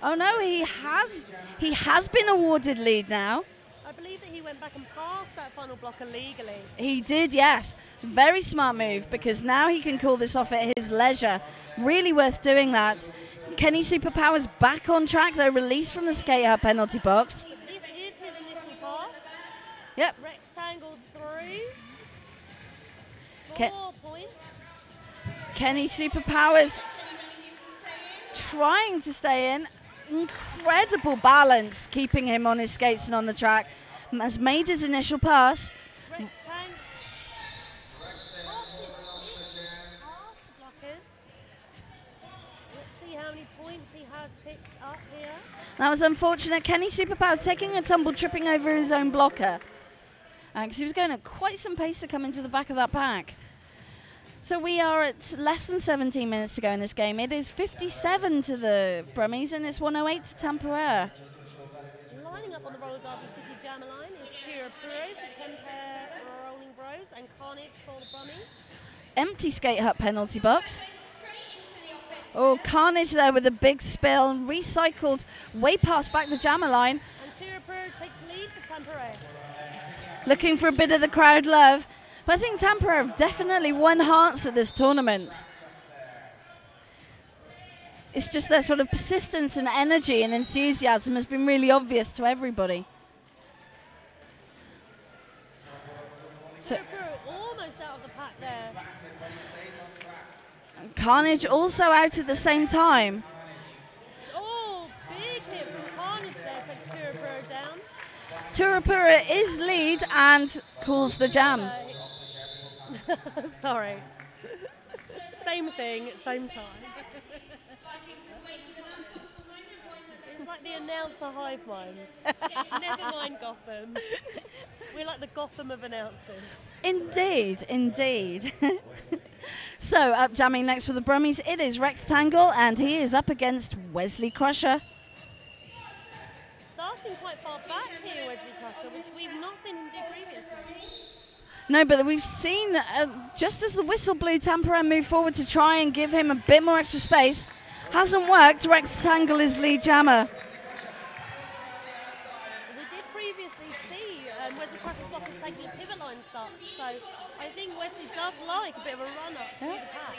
Oh no, he has been awarded lead now.
believe that he went back and passed that final blocker legally.
He did, yes. Very smart move, because now he can call this off at his leisure. Really worth doing that. Kenny Superpowers back on track, though, released from the skate hut penalty box.
This is his initial pass.
Yep.
Rectangle through.
Ke
4 points.
Kenny Superpowers trying to stay in. Incredible balance, keeping him on his skates and on the track. Has made his initial pass.
Rectangle. Half the blockers. Let's see how many points he has picked up here.
That was unfortunate. Kenny Superpowers taking a tumble, tripping over his own blocker. Because he was going at quite some pace to come into the back of that pack. So we are at less than 17 minutes to go in this game. It is 57 to the Brummies, and it's 108 to Tampere.
Lining up on the roller derby City Jammer line is Shira Puro for Tampere Rolling Bros and Carnage for the Brummies.
Empty skate hut penalty box. Oh, Carnage there with a big spill. Recycled way past back the Jammer line.
And Shira Puro takes lead for Tampere.
Looking for a bit of the crowd love. But I think Tampere have definitely won hearts at this tournament. It's just their sort of persistence and energy and enthusiasm has been really obvious to everybody. So
Almost out of the pack there.
Carnage also out at the same time.
Oh, big hit from Carnage there, takes Turapura down.
Turapura is lead and calls the jam.
Sorry. Same thing, same time. It's like the announcer hive mind. Never mind Gotham. We're like the Gotham of announcers.
Indeed, indeed. So, up jamming next for the Brummies, it is Rectangle, and he is up against Wesley Crusher.
Starting quite far back here, Wesley Crusher, which we've not seen him do previously.
No, but we've seen, just as the whistle blew, Tampere move forward to try and give him a bit more extra space. Hasn't worked. Rectangle is lead jammer.
We did previously see Wesley Crusher's blockers taking a pivot line start, so I think Wesley does like a bit of a run-up through the pack.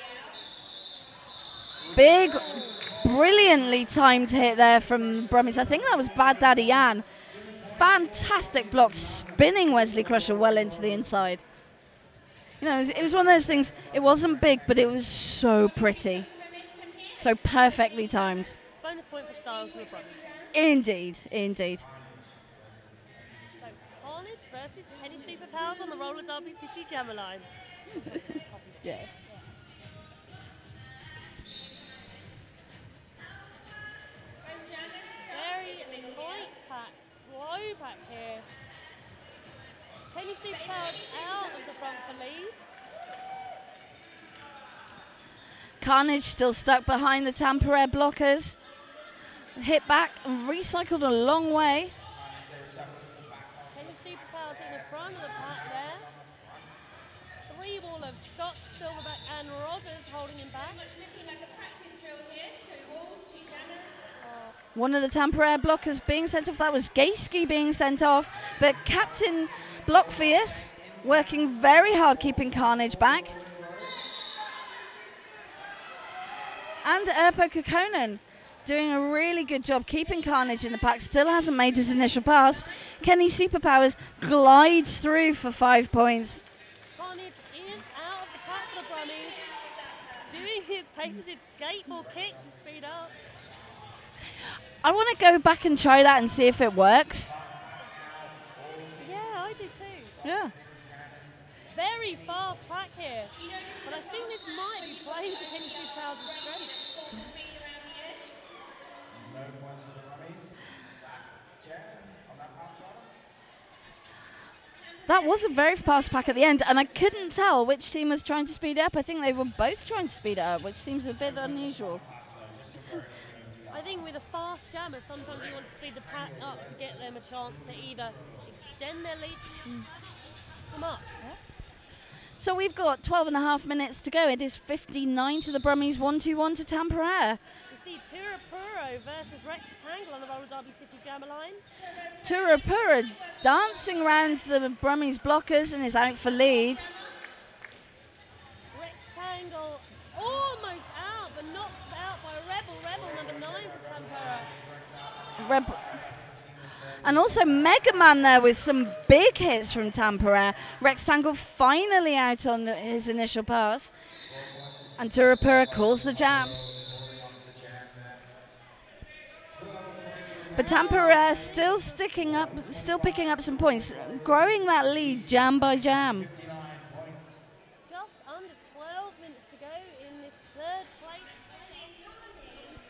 Big, brilliantly timed hit there from Brummies. I think that was Bad Daddy Yan. Fantastic block, spinning Wesley Crusher well into the inside. You know, it was one of those things, it wasn't big, but it was so pretty. So perfectly timed.
Bonus point for style to the Brummies.
Indeed, indeed.
So, Carnage versus Kenny Superpowers on the roller derby City Jammer line.
Yeah.
Very light pack, slow pack here. Kenny Superpowers out of the front for lead.
Carnage still stuck behind the Tampere blockers. Hit back and recycled a long way.
Kenny Superpowers in the front of the pack there. Three wall of Scott, Silverback and Rogers holding him back.
One of the Tampere blockers being sent off. That was Gayski being sent off. But Captain Blockfierce working very hard, keeping Carnage back. And Erpo Kokkonen doing a really good job keeping Carnage in the pack. Still hasn't made his initial pass. Kenny Superpowers glides through for 5 points.
Carnage is out of the pack for the Brummies, doing his patented skateboard kick to speed up.
I want to go back and try that and see if it works.
Yeah, I do too.
Yeah.
Very fast pack here, but I think this might be playing to Kenny Superpowers' strength.
No points for the Brummies. Jen, on that pass rather.
That was a very fast pack at the end, and I couldn't tell which team was trying to speed it up. I think they were both trying to speed it up, which seems a bit unusual.
I think with a fast jammer, sometimes you want to speed the pack up to get them a chance to either extend their lead, come up.
So we've got 12.5 minutes to go. It is 59 to the Brummies, 1-2-1 to Tampere.
We see Turapuro versus Rectangle on the roller derby City Jammer line.
Turapura dancing around the Brummies blockers and is out for lead.
Rectangle almost out, but knocked out by Rebel. Rebel number 9 for Tampere.
And also Mega Man there with some big hits from Tampere. Rectangle finally out on his initial pass. And Turapura calls the jam. But Tampere still still picking up some points, growing that lead jam by jam.
Just under 12 minutes to go in this third place. We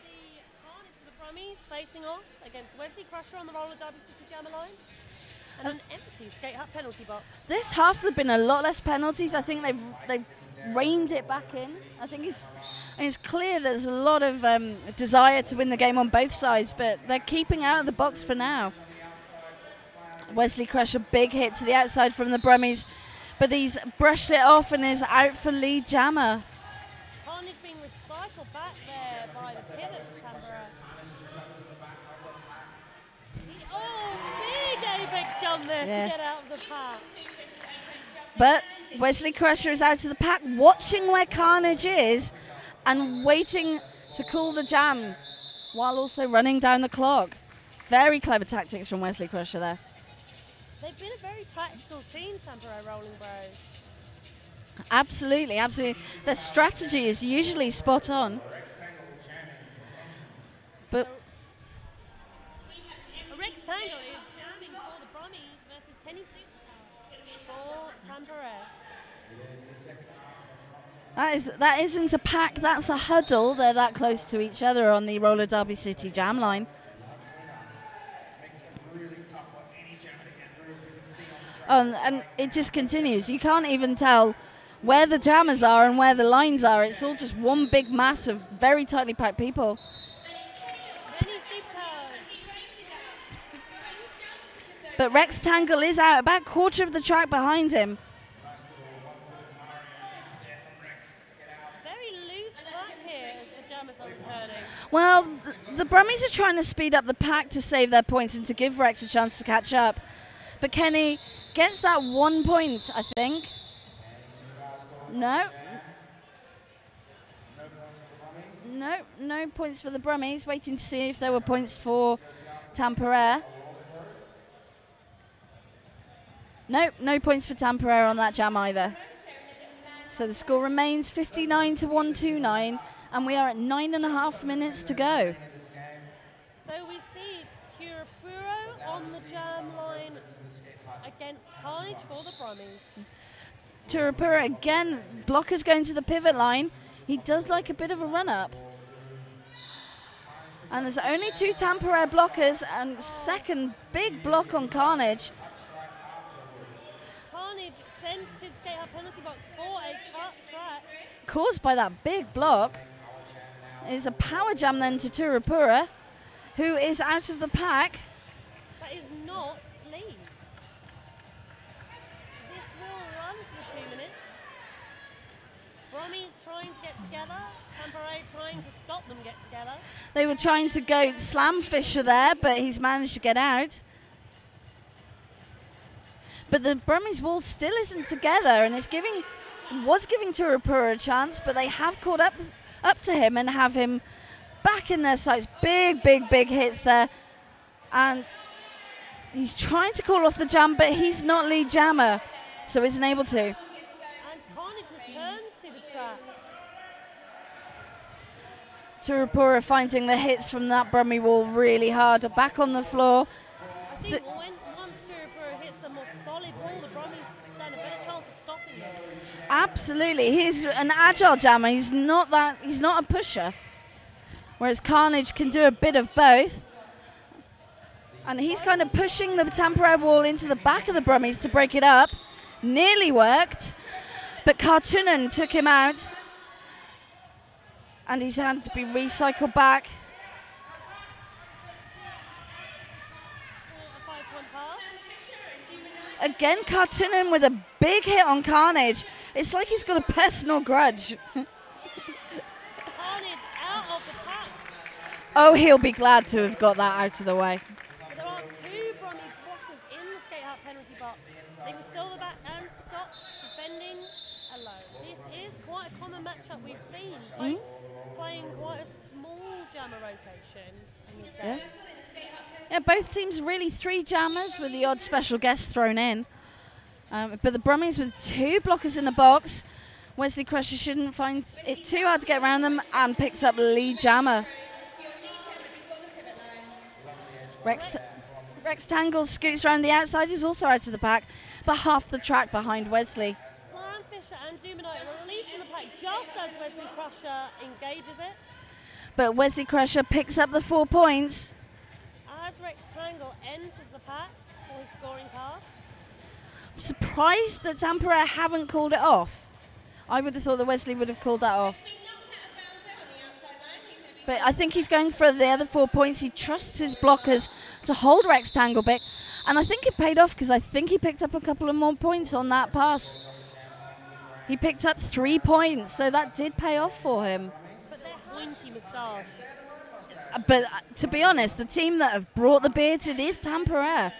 see Carnage for the Brummies facing off against Wesley Crusher on the roller derby City Jammer line. And an empty skate hut penalty box.
This half there have been a lot less penalties. I think they've reined it back in. I think it's clear there's a lot of desire to win the game on both sides, but they're keeping out of the box for now. Wesley Crusher, big hit to the outside from the Brummies, but he's brushed it off and is out for lead jammer.
Carnage being recycled back there by the pivot Tampere. Oh, big apex jump there to get out of the pack.
But Wesley Crusher is out of the pack, watching where Carnage is and waiting to call the jam while also running down the clock. Very clever tactics from Wesley Crusher there.
They've been a very tactical team, Tampere Rolling Bros.
Absolutely, absolutely. Their strategy is usually spot on. But
a rectangle is jamming for the Brummies versus Penny for Tampere.
That isn't a pack, that's a huddle. They're that close to each other on the Roller Derby City jam line. And it just continues. You can't even tell where the jammers are and where the lines are. It's all just one big mass of very tightly packed people. But Rectangle is out, about a quarter of the track behind him.
Very loose track here as the jammers are returning.
Well, the Brummies are trying to speed up the pack to save their points and to give Rex a chance to catch up. But Kenny gets that 1 point, I think. No. No points for the Brummies. Waiting to see if there were points for Tampere. No points for Tampere on that jam either. So the score remains 59 to 129, and we are at 9.5 minutes to go.
So we see Turapura on the jam line against Carnage for the Brummies.
Turapura again, blockers going to the pivot line. He does like a bit of a run up. And there's only 2 Tampere blockers, and second big block on Carnage.
Carnage sends to the skate hub penalty box for a cut track.
Caused by that big block is a power jam then to Turapura, who is out of the pack.
That is not lead. This will run for 2 minutes. Brummies trying to get together. Tampere trying to stop them get together.
They were trying to go slam Fisher there, but he's managed to get out. But the Brummies wall still isn't together, and was giving Turapura a chance, but they have caught up to him and have him back in their sights. Big hits there. And he's trying to call off the jam, but he's not lead jammer, so isn't able to.
And Carnage returns to the track.
Turapura finding the hits from that Brummie wall really hard. Back on the floor.
I think once Turapura hits a more solid wall, the Brummies stand a better chance of stopping him.
Absolutely, he's an agile jammer. He's not a pusher. Whereas Carnage can do a bit of both. And he's kind of pushing the Tampere wall into the back of the Brummies to break it up. Nearly worked, but Kartunen took him out. And he's had to be recycled back.
A 5-point pass.
Again, Kartunen with a big hit on Carnage. It's like he's got a personal grudge.
Carnage out of the pack.
Oh, he'll be glad to have got that out of the way.
There are 2 Brummies blockers in the skate skate-out penalty box. Leaving Silverback and Scott defending alone. This is quite a common matchup we've seen. Both playing quite a small jammer rotation in this game.
Yeah, both teams really 3 jammers with the odd special guest thrown in. But the Brummies with 2 blockers in the box. Wesley Crusher shouldn't find it too hard to get around them and picks up lead jammer. Rex Tangle scoots around the outside, he's also out of the pack, but half the track behind Wesley.
Slam Fisher and Dumanite releasing the pack just as Wesley Crusher engages it.
But Wesley Crusher picks up the 4 points.
As Rex Tangle enters the pack for his scoring pass.
I'm surprised that Tampere haven't called it off. I would have thought that Wesley would have called that off. But I think he's going for the other 4 points. He trusts his blockers to hold Rex Tanglebick. And I think it paid off because I think he picked up a couple of more points on that pass. He picked up 3 points, so that did pay off for him.
But they're pointy moustache.
But to be honest, the team that have brought the beards, it is Tampere.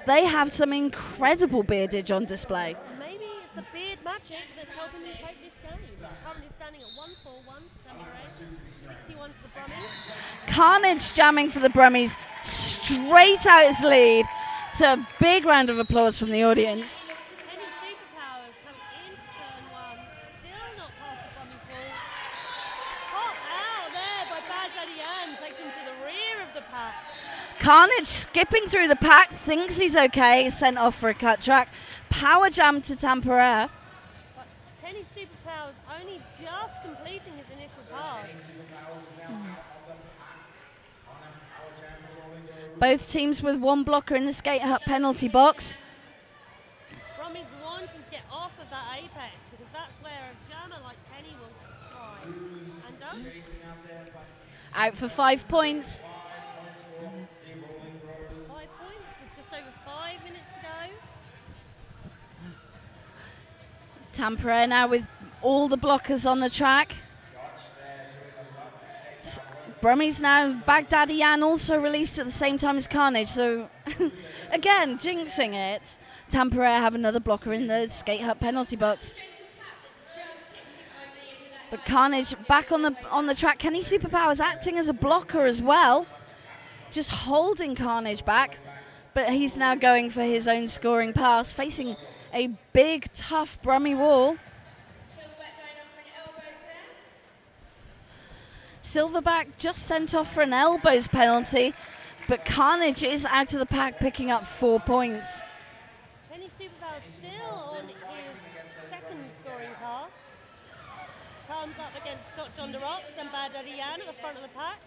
They have some incredible beardage on display.
Maybe it's the beard magic that's helping them take this game. Currently standing at 1-4-1 Tampere, 61 to the Brummies.
Carnage jamming for the Brummies, straight out his lead to a big round of applause from the audience.
Any superpowers coming into turn 1, still not past the Brummies ball. Hot out there by Bad Daddy Ann, takes him to the rear of the pack.
Carnage skipping through the pack, thinks he's okay, sent off for a cut track. Power jam to Tampere.
But Kenny Superpowers only just completing his initial pass.
Both teams with 1 blocker in the skate hut penalty box.
Brummies wanting to get off of that apex because that's where a jammer like Kenny will thrive. And does.
Out for 5 points.
5 points with just over 5 minutes to go.
Tampere now with all the blockers on the track. Brummies now, Baghdadi Yan also released at the same time as Carnage, so again, jinxing it. Tampere have another blocker in the skate hut penalty box. But Carnage back on the track. Kenny Superpowers acting as a blocker as well, just holding Carnage back. But he's now going for his own scoring pass, facing a big, tough Brummie wall. Silverback just sent off for an elbows penalty, but Carnage is out of the pack, picking up 4 points.
Kenny Superpowers still on his second scoring pass. Comes up against Scott John DeRocks and Bad Daddy Yan at the front of the pack.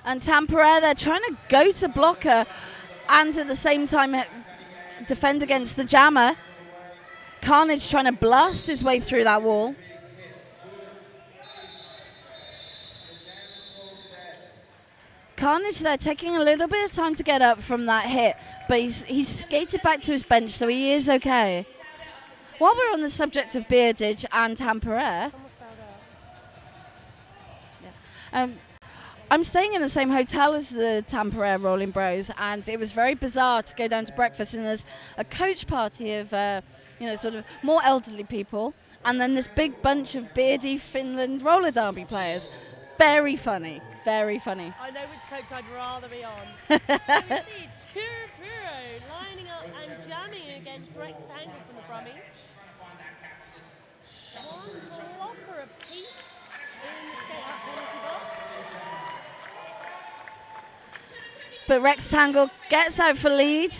And Tampere, they're trying to go to blocker and at the same time defend against the jammer. Carnage trying to blast his way through that wall. Carnage there taking a little bit of time to get up from that hit, but he's skated back to his bench, so he is okay. While we're on the subject of beardage and Tampere, I'm staying in the same hotel as the Tampere Rolling Bros, and it was very bizarre to go down to breakfast, and there's a coach party of sort of more elderly people, and then this big bunch of BEARDi Finland roller derby players. Very funny, very funny.
I know which coach I'd rather be on. So we see Turupuro lining up and jamming against Rex Tangle from the Brummies. 1 blocker apiece in the skate-out penalty box.
But Rex Tangle gets out for lead.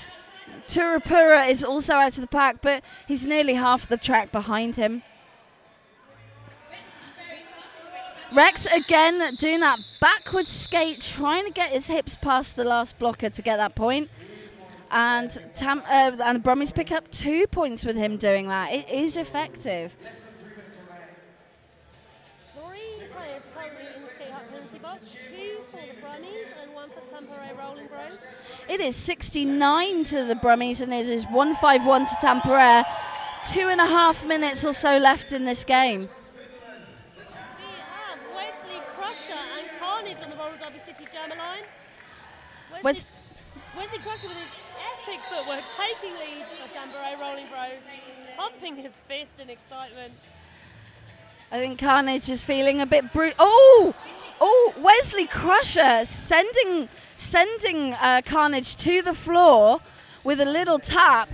Turupura is also out of the pack, but he's nearly half the track behind him. Rex again doing that backward skate, trying to get his hips past the last blocker to get that point. And the Brummies pick up 2 points with him doing that. It is effective.
3 players currently in the skate-out penalty box. 2 for the Brummies and 1 for Tampere Rolling Bros.
It is 69 to the Brummies and it is 1-5-1 to Tampere. 2.5 minutes or so left in this game.
And Carnage on the Roller Derby City Jammer line. Wesley Crusher with his Terrific footwork, taking lead for Tambourine Rolling Bros, pumping his fist in excitement.
I think Carnage is feeling a bit Oh, Wesley Crusher sending Carnage to the floor with a little tap.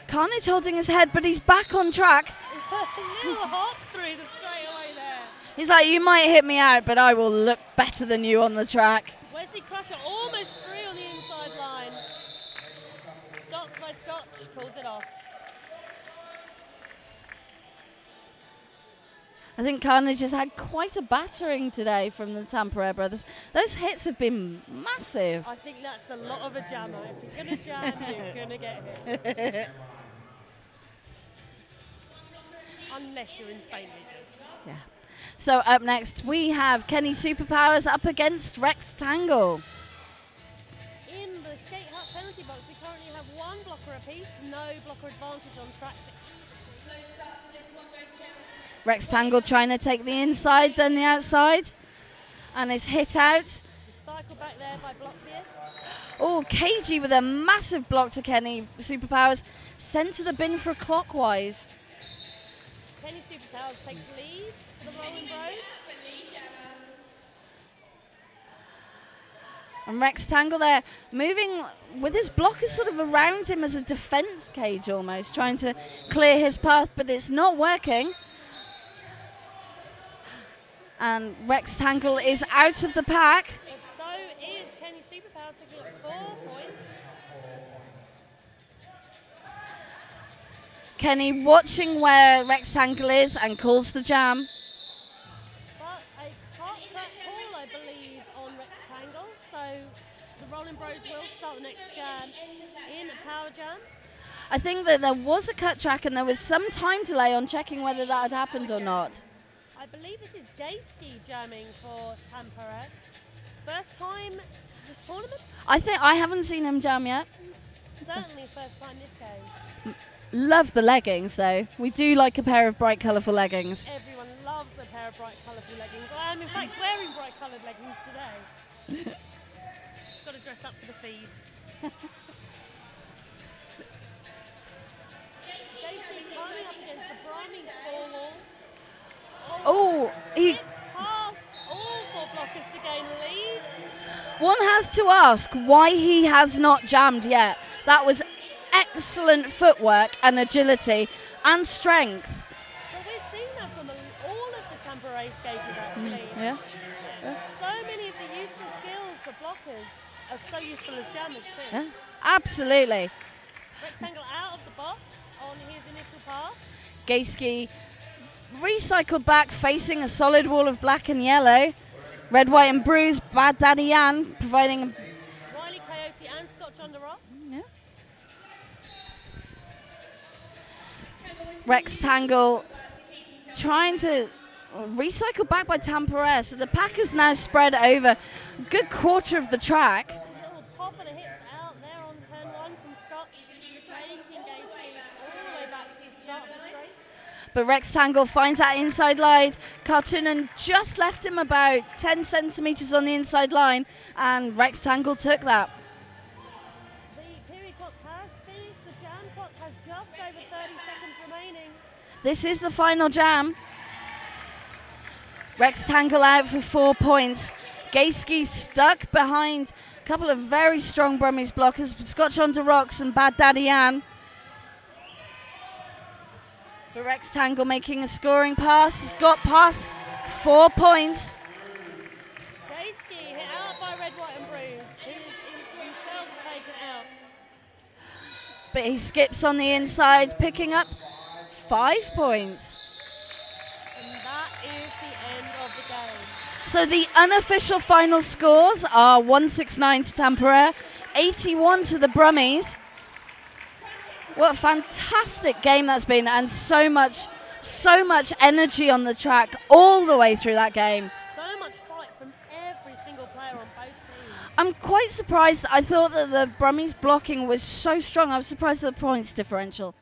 Carnage holding his head, but he's back on track.
A little hop through the straightaway there.
He's like, you might hit me out, but I will look better than you on the track.
Wesley Crusher almost through on the inside line. Scotch by Scotch pulls it off.
I think Carnage has had quite a battering today from the Tampere brothers. Those hits have been massive.
I think that's a lot of a jammer. If you're going to jam, you're going to get hit. Unless you're insanely good.
Yeah. So up next, we have Kenny Superpowers up against Rex Tangle.
In the skate hut penalty box, we currently have one blocker apiece, no blocker advantage on track.
Rex Tangle trying to take the inside, then the outside, and is hit out.
Cycle back there by block Pierce.
Oh, KG with a massive block to Kenny Superpowers, sent to the bin for clockwise.
Kenny Superpowers takes lead for the Rolling Bros.
And Rex Tangle there, moving with his blockers sort of around him as a defense cage almost, trying to clear his path, but it's not working. And Rex Tangle is out of the pack.
So is Kenny Superpowers picking up 4 points.
Kenny watching where Rex Tangle is and calls the jam.
But a hot track call, I believe, on Rex Tangle. So the Rolling Bros will start the next jam in a power jam.
I think that there was a cut track and there was some time delay on checking whether that had happened or not.
I believe this is Gayski jamming for Tampere. First time this tournament?
I haven't seen him jam yet.
Certainly first time this game.
Love the leggings though. We do like a pair of bright colourful leggings.
Everyone loves a pair of bright colourful leggings. I am in fact wearing bright coloured leggings today. Got to dress up for the feed. Gayski coming up against the Brahmi 4 wall.
Oh, he.
Past all 4 blockers to gain the lead.
One has to ask why he has not jammed yet. That was excellent footwork and agility and strength.
But we've seen that from all of the Tampere skaters actually.
Yeah.
So many of the useful skills for blockers are so useful as jammers too.
Yeah, absolutely.
Rectangle out of the box on his initial pass.
Gayski recycled back, facing a solid wall of black and yellow. Red, white, and bruised. Bad Daddy Yan providing.
Wiley Coyote and Scotch under rocks.
Yeah. Rex Tangle trying to recycle back by Tampere. So the pack is now spread over a good quarter of the track.
A little pop and a hit out there on turn 1 from Scotch. Taking Gayski all the way back to the start of the straight.
But Rex Tangle finds that inside line. Cartoonen just left him about 10 centimetres on the inside line, and Rex Tangle took that.
The period clock has finished. The jam clock has just over 30 seconds remaining.
This is the final jam. Rex Tangle out for 4 points. Gayski stuck behind a couple of very strong Brummies blockers, Scotch onto rocks and Bad Daddy Yan. But Rex Tangle making a scoring pass, got past 4 points.
Gayski hit out by Red, White and Bruised, who is himself taken out.
But he skips on the inside, picking up 5 points.
And that is the end of the game.
So the unofficial final scores are 169 to Tampere, 81 to the Brummies. What a fantastic game that's been, and so much energy on the track all the way through that game.
So much fight from every single player on both teams.
I'm quite surprised. I thought that the Brummies blocking was so strong. I was surprised at the points differential.